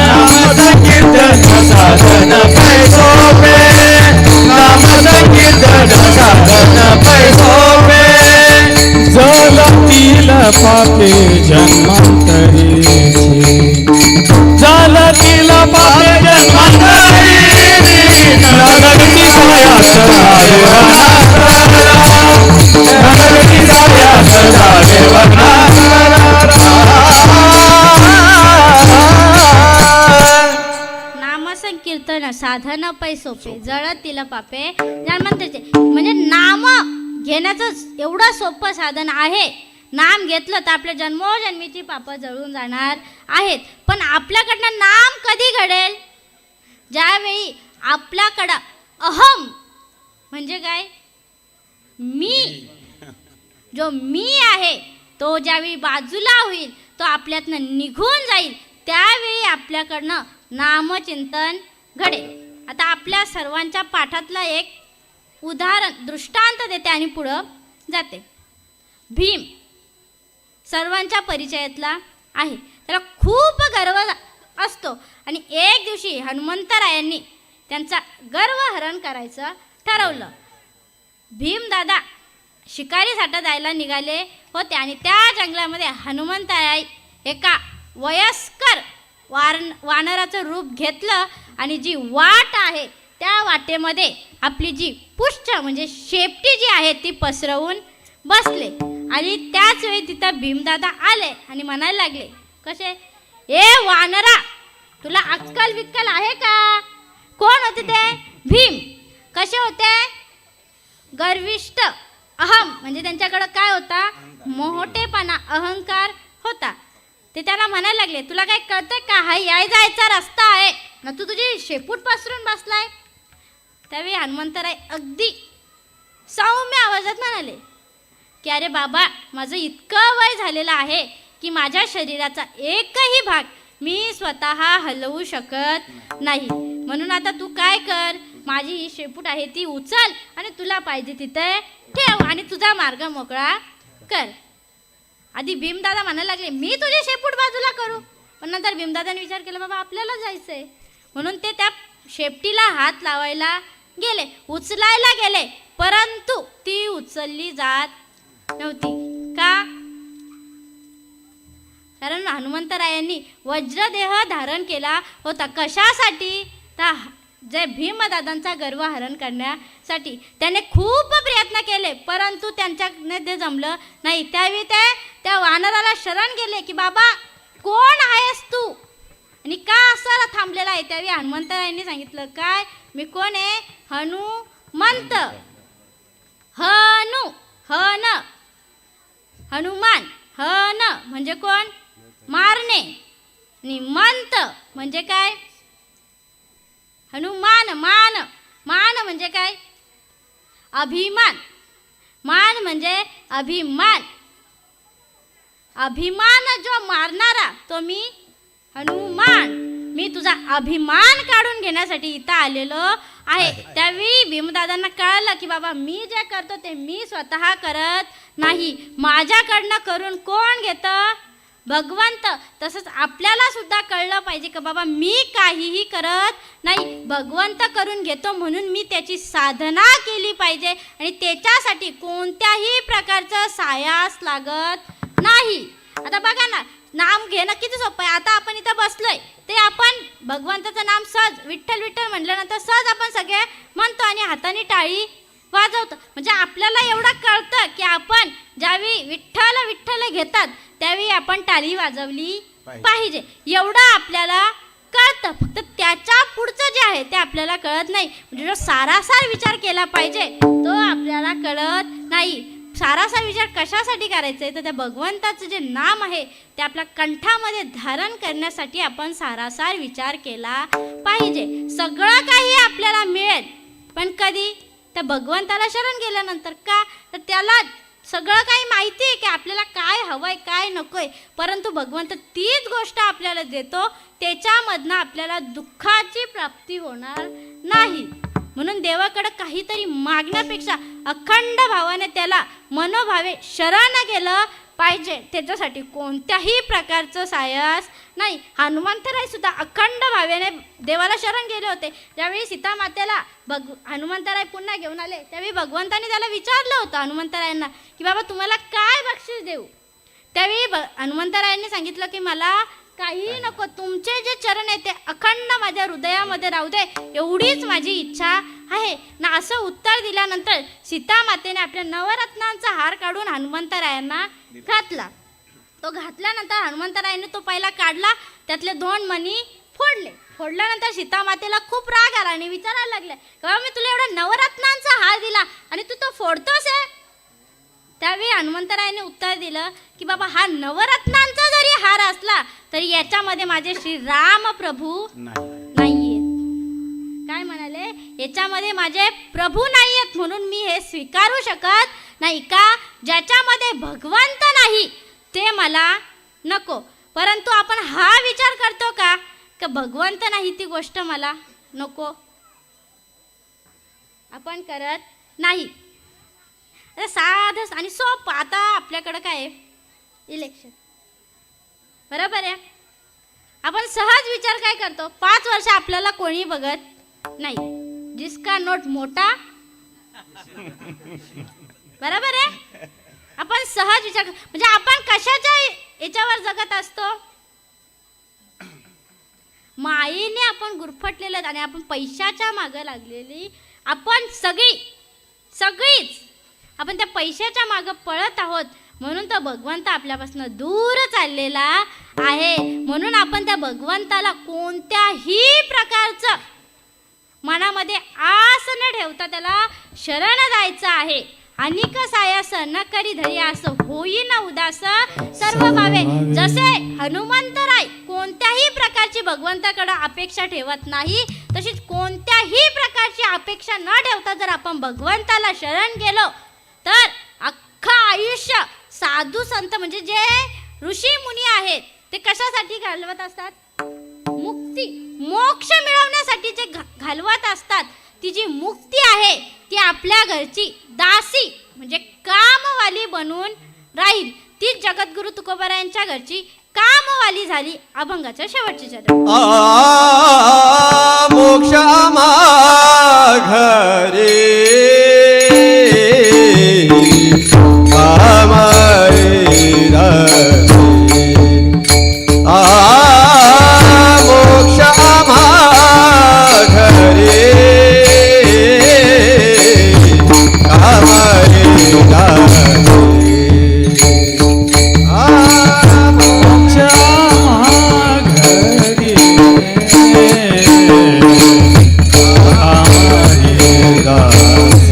नाम संकीर्तन साधन पैसोपे, नाम संकीर्तन साधन पैसोपे, जलतील पापे जन्मांतरीची, जलतील पापे जन्मांतरीची, नगरती सायास नगरती सायास नामसंकीर्तन साधन पैसोपे, जळतील पापे जन्मांतरीचे. म्हणजे नाम घेण्याचं एवढं सोपं साधन आहे. नाम घेतलं तर आपल्या जन्मोजन्मीची पापं जळून जाणार आहेत. पण आपल्याकडनं नाम कधी घडेल? ज्यावेळी आपल्याकडं अहम म्हणजे काय? मी, जो मी आहे तो ज्यावेळी बाजूला होईल, तो आपल्यातनं निघून जाईल, त्यावेळी आपल्याकडनं नामचिंतन घडेल. आता आपल्या सर्वांच्या पाठातलं एक उदाहरण दृष्टांत देते आणि पुढं जाते. भीम सर्वांच्या परिचयातला आहे, त्याला खूप गर्व असतो. आणि एक दिवशी हनुमंतरायांनी त्यांचा गर्व हरण करायचं ठरवलं. भीमदादा शिकारीसाठी जायला निघाले होते आणि त्या जंगलामध्ये हनुमंतराय एका वयस्कर वानराचं रूप घेतलं आणि जी वाट आहे त्या वाटेमध्ये आपली जी पुष्ठ म्हणजे शेपटी जी आहे ती पसरवून बसले. आणि त्याच वेळी तिथं भीमदादा आले आणि म्हणायला लागले, कसे? ए वानरा, तुला अक्कल बिक्कल आहे का? कोण होते ते? भीम. कसे होते? गर्विष्ठ, अहम म्हणजे त्यांच्याकडं काय होता? मोठेपणा, अहंकार होता. ते त्याला म्हणायला लागले, तुला काय कळतंय का? हा याय जायचा रस्ता आहे ना, तू तुझी शेपूट पसरून बसलाय. त्यावेळी हनुमंतराय अगदी सौम्य आवाजात म्हणाले की अरे बाबा, माझं इतकं वय झालेलं आहे की माझ्या शरीराचा एकही भाग मी स्वतः हलवू शकत नाही. म्हणून आता तू काय कर, माझी ही शेपूट आहे ती उचल आणि तुला पाहिजे तिथे ठेव आणि तुझा मार्ग मोकळा कर. आधी भीमदादा म्हणायला लागले, मी तुझी शेपूट बाजूला करू. पण नंतर भीमदादाने विचार केला, बाबा आपल्याला जायचंय. म्हणून ते त्या शेपटीला हात लावायला गेले, उचलायला गेले, परंतु ती उचलली जात नव्हती. का? कारण हनुमंतरायांनी वज्रदेह धारण केला होता. कशासाठी? तर जे भीमदादांचा गर्व हरण करण्यासाठी. त्याने खूप प्रयत्न केले परंतु त्यांच्याने ते जमलं नाही. त्यावेळी ते त्या वानराला शरण गेले की बाबा कोण आहेस तू आणि का असं थांबलेला आहे? त्यावेळी हनुमंतरायांनी सांगितलं, काय? मी कोण आहे? हनुमंत. हन हनुमान. हन म्हणजे कोण? मारणे. आणि मंत म्हणजे काय? हनुमान. मान म्हणजे काय? अभिमान. मान म्हणजे अभिमान. अभिमान जो मारणारा तो मी हनुमान. मी तुझा अभिमान काढून घेण्यासाठी इथं आलेलो आहे. त्यावेळी भीमदादांना कळलं की बाबा मी जे करतो ते मी स्वतः करत नाही, माझ्याकडनं करून कोण घेतं? भगवंत. तसंच आपल्याला सुद्धा कळलं पाहिजे की बाबा मी काहीही करत नाही, भगवंत करून घेतो. म्हणून मी त्याची साधना केली पाहिजे आणि त्याच्यासाठी कोणत्याही प्रकारचं सायास लागत नाही. आता बघा ना, नाम घेणं किती सोपं आहे. आता आपण इथं बसलोय ते आपण भगवंताचं नाम सहज विठ्ठल विठ्ठल म्हटल्यानंतर सहज आपण सगळे म्हणतो आणि हाताने टाळी वाजवतो. म्हणजे आपल्याला एवढं कळतं की आपण ज्यावेळी विठ्ठल विठ्ठल घेतात त्यावेळी आपण टाळी वाजवली पाहिजे, एवढं आपल्याला कळतं. फक्त त्याच्या पुढचं जे आहे ते आपल्याला कळत नाही. म्हणजे जो सारासार विचार केला पाहिजे तो आपल्याला कळत नाही. सारासार विचार कशासाठी करायचा आहे तर त्या भगवंताचं जे नाम आहे ते आपल्या कंठामध्ये धारण करण्यासाठी आपण सारासार विचार केला पाहिजे. सगळं काही आपल्याला मिळेल पण कधी त्या भगवंताला शरण गेल्यानंतर. का तर त्याला सगळं काही माहिती आहे की आपल्याला काय हवंय काय नकोय, परंतु भगवंत तीच गोष्ट आपल्याला देतो, त्याच्यामधनं आपल्याला दुःखाची प्राप्ती होणार नाही. म्हणून देवाकडे काहीतरी मागण्यापेक्षा अखंड भावाने त्याला मनोभावे शरण गेलं पाहिजे. त्याच्यासाठी कोणत्याही प्रकारचं सायास नाही. हनुमंतराय सुद्धा अखंड भावेने देवाला शरण गेले होते. ज्यावेळी सीतामातेला हनुमंतराय पुन्हा घेऊन आले त्यावेळी भगवंताने त्याला विचारलं होतं हनुमंतरायांना की बाबा तुम्हाला काय बक्षीस देऊ. त्यावेळी हनुमंतरायांनी सांगितलं की मला काही नको, तुमचे जे चरण आहे ते अखंड माझ्या हृदयामध्ये राहू दे एवढीच माझी इच्छा आहे ना. असं उत्तर दिल्यानंतर सीतामातेने आपल्या नवरत्नांचा हार काढून हनुमंतरायांना घातला. तो घातल्यानंतर हनुमंतरायाने तो पहिला काढला, त्यातले 2 मणी फोडल्यानंतर सीतामातेला खूप राग आला आणि विचारायला लागले बाबा मी तुला एवढा नवरत्नांचा हार दिला आणि तू तो फोडतोस आहे. त्यावेळी हनुमंतरायाने उत्तर दिलं की बाबा हा नवरत्नांचा जरी हार असला तरी याच्यामध्ये माझे श्री राम प्रभू नाहीयेत. काय म्हणाले, याच्यामध्ये माझे प्रभू नाहीयेत म्हणून मी हे स्वीकारू शकत नाही. का ज्याच्यामध्ये भगवंत नाही ते मला नको. परंतु आपण हा विचार करतो का भगवंत नाही ती गोष्ट मला नको, आपण करत नाही. साधं आणि सोपं. आता आपल्याकडं काय आहे, इलेक्शन, बरोबर आहे. आपण सहज विचार काय करतो, 5 वर्ष आपल्याला कोणी बघत नाही, जिसका नोट मोठा, बरोबर आहे. आपण सहज विचार म्हणजे आपण कशाच्या याच्यावर जगत असतो, मायेने आपण गुरफटलेलं आणि आपण पैशाच्या मागं लागलेली आपण सगळीच आपण त्या पैशाच्या मागं पळत आहोत. म्हणून तो भगवंत आपल्यापासून दूर चाललेला आहे. म्हणून आपण त्या भगवंताला कोणत्याही प्रकारचं मनामध्ये आस न ठेवता त्याला शरण जायचं आहे. अनिक सायास न करी धरी असं होईन उदास सर्व भावे. जसे हनुमंतराय कोणत्याही प्रकारची भगवंताकडे अपेक्षा ठेवत नाही, तशीच कोणत्याही प्रकारची अपेक्षा न ठेवता जर आपण भगवंताला शरण गेलो तर अख्खं आयुष्य साधू संत म्हणजे जे ऋषी मुनी आहेत ते कशासाठी घालवत असतात, मुक्ती मोक्ष मिळवण्यासाठी जे घालवत असतात. ती जी मुक्ती आहे ती आपल्या घरची दासी म्हणजे कामवाली बनून राहील. ती जगद्गुरु तुकोबारायांच्या घरची कामवाली झाली. अभंगाच्या शेवटचे चरण. मोक्ष घरी मोक्ष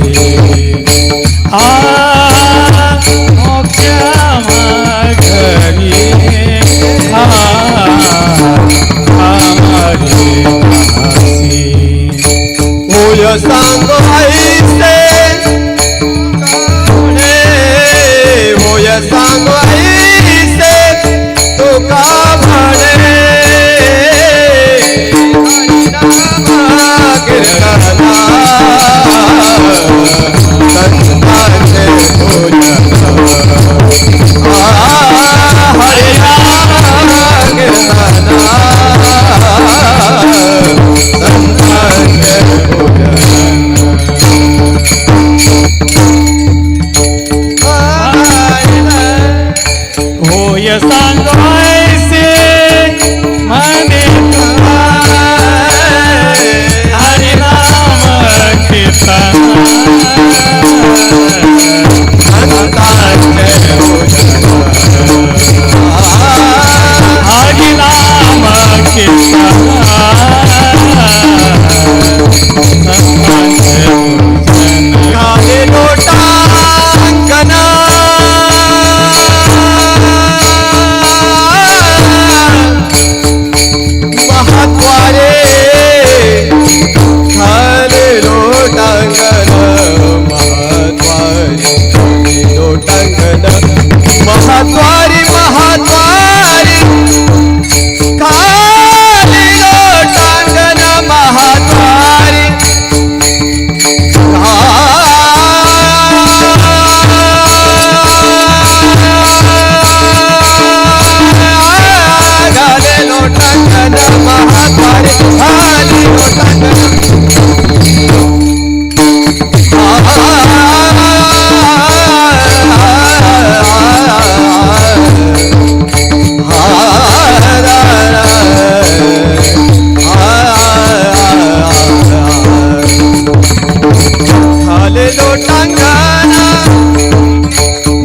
लोटांगण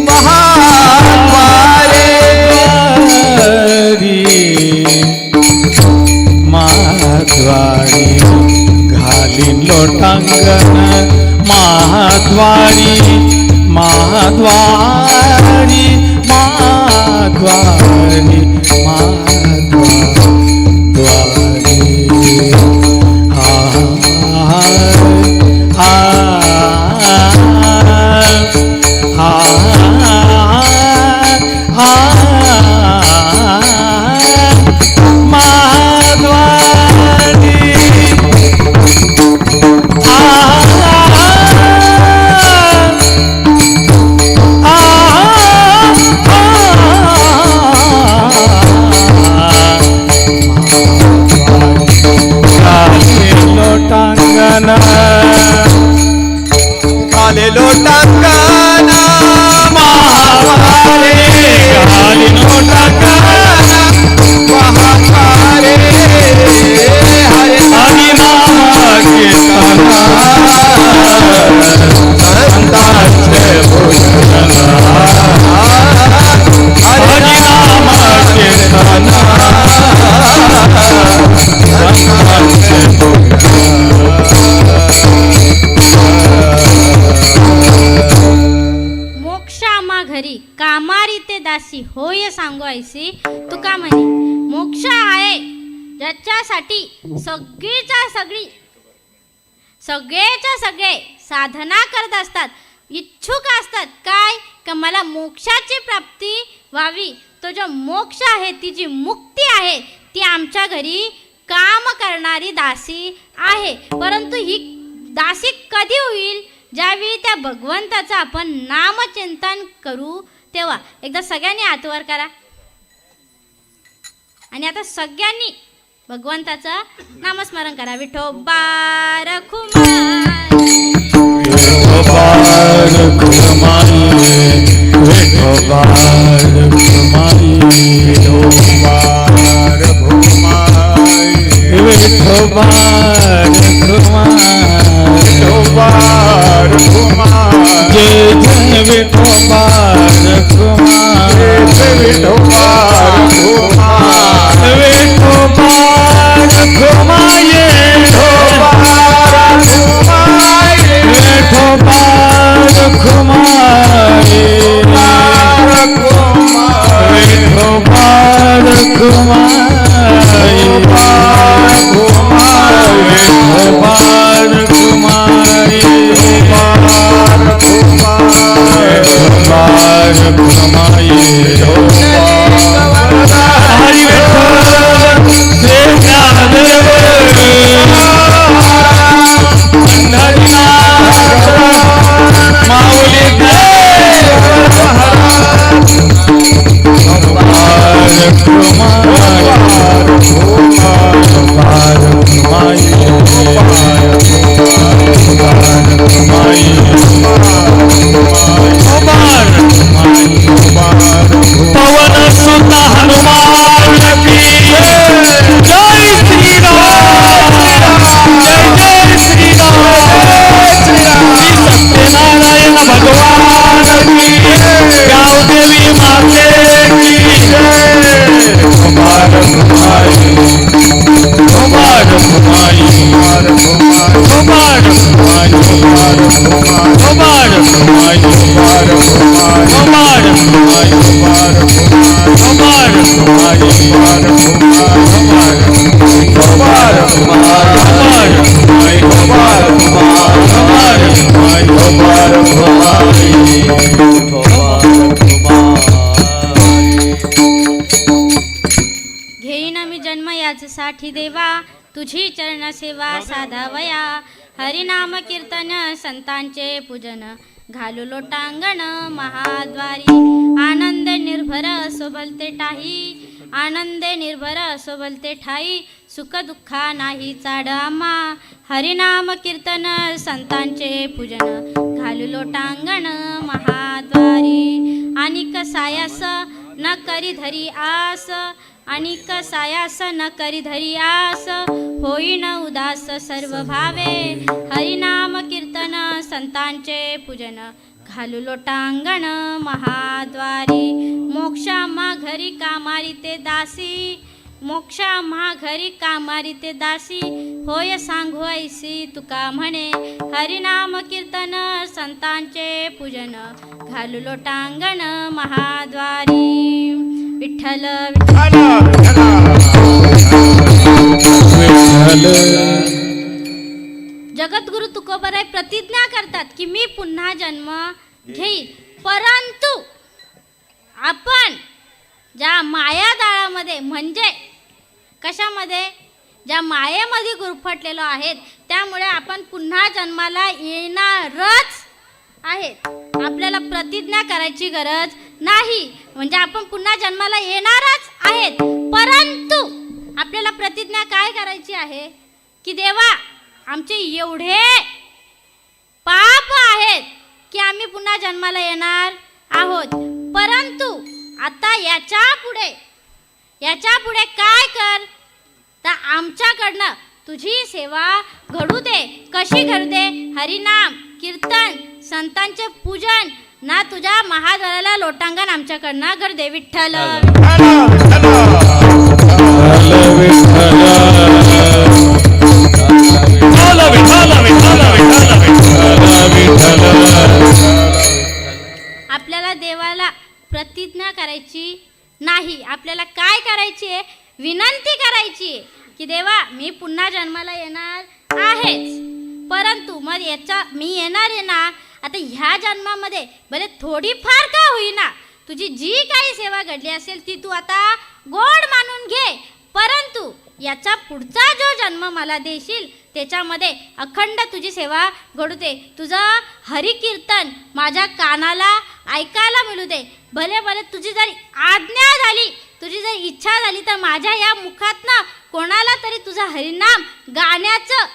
महाद्वारे महाद्वारी घालीन लोटांगण महाद्वारी महाद्वारी महाद्वारी महाद्वारी आले लोटांगण महाद्वारे घाली लोटांगण महाद्वारे हरे नाम कीर्तन संतांचे भोजन हरि नाम कीर्तन संतांचे मोक्षा घरी कामारी ते दासी होय सांगू ऐसी तुका म्हणे मोक्ष आहे ज्याच्यासाठी सगळेच्या सगळे साधना करत असतात, इच्छुक असतात काय का मला मोक्षाची प्राप्ती व्हावी. तो जो मोक्ष आहे ती जी मुक्ती आहे ती आमच्या घरी काम करणारी दासी आहे. परंतु ही दासी कधी होईल? ज्यावेळी त्या भगवंताचं आपण नामचिंतन करू तेव्हा. एकदा सगळ्यांनी हात वर करा आणि आता सगळ्यांनी भगवंताचं नामस्मरण करा. विठोबा रखुमाई साठी देवा तुझी चरण सेवा साधावया. हरिनाम कीर्तन संतांचे पूजन घालू लोटांगण महाद्वारी. आनंद निर्भर सोबलते टाही, आनंदे निर्भर सोबलते ठाई. सुख दुःखा नाही चाड आम्हा. हरिनाम कीर्तन संतांचे पूजन घालू लोटांगण महाद्वारी. आणि कसायास न करी धरी आस, आणि कसायास न करी धरियास होईन उदास सर्व भावे हरिनाम कीर्तन संतांचे पूजन घालू लोटांगण महाद्वारी मोक्षा मा घरी कामारी ते दासी मोक्षा मा घरी कामारी ते दासी होय सांगू ऐसी तुका म्हणे हरिनाम कीर्तन संतांचे पूजन घालू लोटांगण महाद्वारी विठ्ठल जगद्गुरु तुकोबराय प्रतिज्ञा करतात की मी पुन्हा जन्म घेईन, परंतु आपण ज्या मायाजाळामध्ये म्हणजे कशामध्ये ज्या मायेमध्ये गुरफटलेलो आहेत त्यामुळे आपण पुन्हा जन्माला येणारच आहेत. आपल्याला प्रतिज्ञा करायची गरज नाही, म्हणजे आपण पुन्हा जन्माला येणारच आहेत, परंतु आपल्याला प्रतिज्ञा काय करायची आहे की देवा आमचे एवढे पाप आहेत की आम्ही पुन्हा जन्माला येणार आहोत, परंतु आता याच्या पुढे काय कर तर आमच्याकडनं तुझी सेवा घडू दे. कशी घडू दे? हरिनाम कीर्तन संतांचे पूजन ना तुझ्या महाद्वाराला लोटांगण आमच्याकडनं घड दे. विठ्ठल आपल्याला देवाला प्रतिज्ञा करायची नाही, आपल्याला काय करायची आहे? विनंती करायची आहे की देवा मी पुन्हा जन्माला येणार आहेच, परंतु मग मी येणार आहे ना आता ह्या जन्मामध्ये भले थोडीफार का होईना तुझी जी काही सेवा घडली असेल ती तू आता गोड मानून घे, परंतु याचा पुढचा जो जन्म मला देशील त्याच्यामध्ये अखंड तुझी सेवा घडू दे. तुझं हरिकीर्तन माझ्या कानाला ऐकायला मिळू दे. भले भले तुझी जर आज्ञा झाली, तुझी जर इच्छा झाली तर माझ्या या मुखातनं कोणाला तरी तुझं हरिनाम गाण्याचं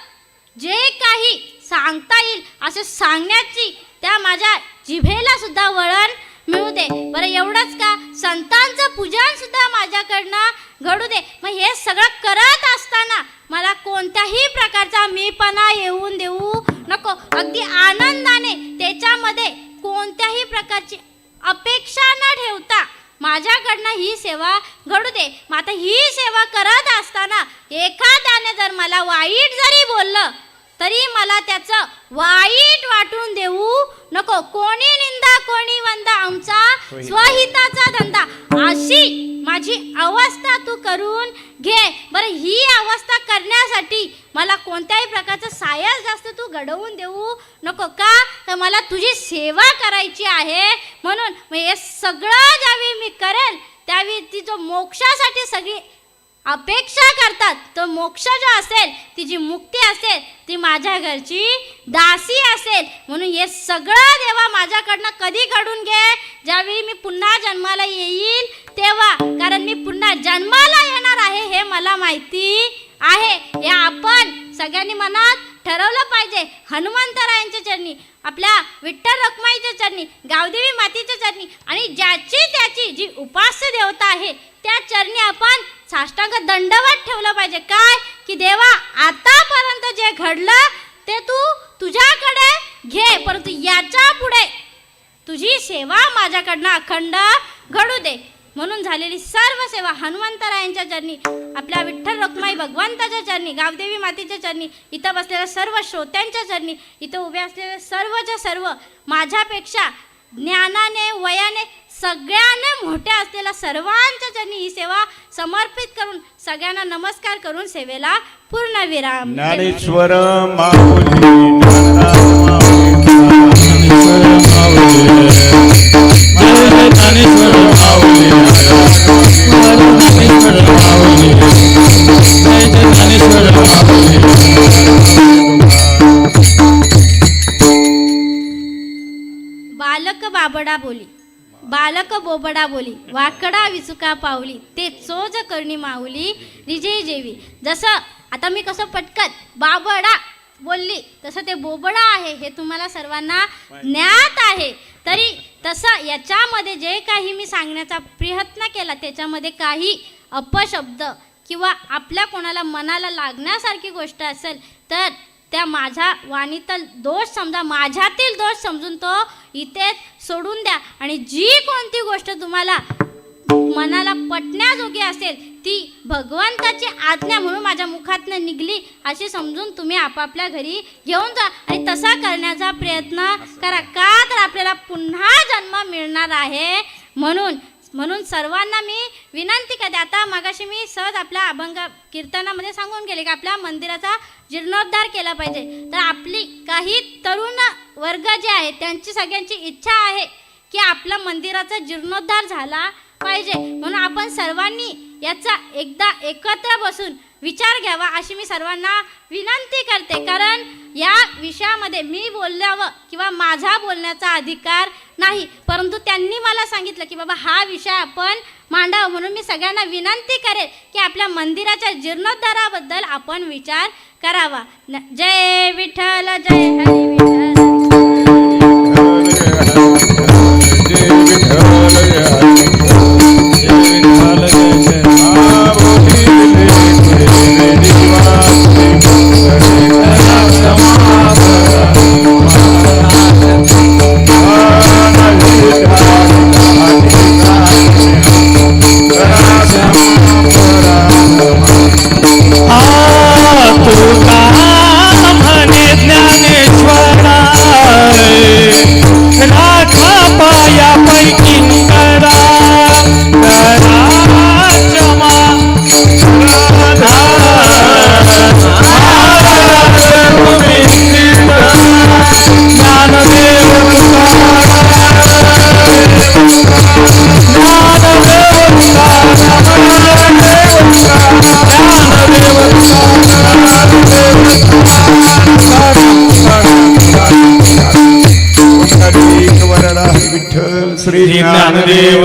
जे काही सांगता येईल असं सांगण्याची त्या माझ्या जिभेला सुद्धा वळण मिळू दे. बरं एवढंच का, संतांचं पूजन सुद्धा माझ्याकडनं घडू दे. मग हे सगळं करत असताना मला कोणत्याही प्रकारचा मीपणा येऊन देऊ नको. अगदी आनंदाने त्याच्यामध्ये कोणत्याही प्रकारची अपेक्षा न ठेवता माझ्याकडनं ही सेवा घडू दे. मग आता ही सेवा करत असताना एखाद्याने जर मला वाईट जरी बोललं तरी मला त्याचं वाईट वाटून देऊ नको. कोणी निंदा कोणी वंदा आमचा स्वहिताचा धंदा, अशी माझी अवस्था तू करून घे. बरं ही अवस्था करण्यासाठी मला कोणत्याही प्रकारचं सायस जास्त तू घडवून देऊ नको. का तर मला तुझी सेवा करायची आहे, म्हणून हे सगळं ज्यावेळी मी करेल त्यावेळी ती जो मोक्षासाठी सगळी अपेक्षा करतात तो मोक्ष जो असेल ती जी मुक्ती असेल ती माझ्या घरची दासी असेल. म्हणून हे सगळं देवा माझ्याकडनं कधी घडून घे? ज्यावेळी मी पुन्हा जन्माला येईल तेव्हा, कारण मी पुन्हा जन्माला येणार आहे हे मला माहिती आहे. हे आपण सगळ्यांनी मनात ठरवलं पाहिजे. हनुमंतरायांच्या चरणी, आपल्या विठ्ठल रखुमाईच्या चरणी, गावदेवी मातेच्या चरणी आणि ज्याची त्याची जी उपास्य देवता आहे त्या चरणी आपण साष्टांग दंडवत ठेवलं पाहिजे. काय की देवा आतापर्यंत जे घडलं ते तू तुझ्याकडे घे, परंतु याच्या पुढे तुझी सेवा माझ्याकडनं अखंड घडू दे. म्हणून झालेली सर्व सेवा हनुमंतरायांच्या चरणी, आपल्या विठ्ठल रखुमाई भगवंताच्या चरणी, गावदेवी मातेच्या चरणी, इथं बसलेल्या सर्व श्रोत्यांच्या चरणी, इथं उभे असलेले सर्वच्या सर्व माझ्यापेक्षा ज्ञानाने वयाने सगळ्यांना मोठ्या असलेल्या सर्वांच्या चरणी ही सेवा समर्पित करून सगळ्यांना नमस्कार करून सेवेला पूर्ण विराम. ज्ञानेश्वर माऊली ज्ञानेश्वर माऊली ज्ञानेश्वर माऊली. बालक बाबडा बोली, बालक बोबडा बोली, वाकडा विचुका पावली, ते चोज करणी माऊली रिजे जेवी. जसं आता मी कसं पटकन बाबडा बोलली तसं ते बोबडा आहे हे तुम्हाला सर्वांना ज्ञात आहे. तरी तसं तसं याच्यामध्ये जे काही मी सांगण्याचा प्रयत्न केला त्याच्यामध्ये काही अपशब्द किंवा आपल्या कोणाला मनाला लागण्यासारखी गोष्ट असेल तर त्या माझ्या वाणीतील दोष समजा, माझ्यातील दोष समजून तो इथे सोडून द्या. आणि जी कोणती गोष्ट तुम्हाला मनाला पटण्याजोगी असेल ती भगवंताची आज्ञा म्हणून माझ्या मुखातनं निघली अशी समजून तुम्ही आपापल्या घरी घेऊन जा आणि तसा करण्याचा प्रयत्न करा. का तर आपल्याला पुन्हा जन्म मिळणार आहे. म्हणून सर्वांना मी विनंती करते. आता मगाशी मी सहज आपल्या अभंग कीर्तनामध्ये सांगून गेले की आपल्या मंदिराचा जीर्णोद्धार केला पाहिजे. तर आपली काही तरुण वर्ग जे आहे त्यांची सगळ्यांची इच्छा आहे की आपल्या मंदिराचा जीर्णोद्धार झाला पाहिजे. म्हणून आपण सर्वांनी याचा एकदा एकत्र बसून विचार घ्यावा अशी मी सर्वांना विनंती करते. कारण या विषयामध्ये मी बोलावं किंवा माझा बोलण्याचा अधिकार नाही, परंतु त्यांनी मला सांगितलं की बाबा हा विषय आपण मांडावा. म्हणून मी सगळ्यांना विनंती करेन की आपल्या मंदिराच्या जीर्णोद्धाराबद्दल आपण विचार करावा. जय विठ्ठल, जय हरी विठ्ठल. श्री ज्ञानदेव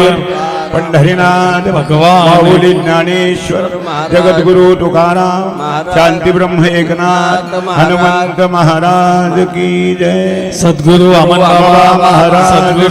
पंढरीनाथ भगवान माऊली ज्ञानेश्वर जगद्गुरु तुकाराम शांती ब्रह्म एकनाथ हनुमंत महाराज की जय. सद्गुरु अमन बाबा महाराज.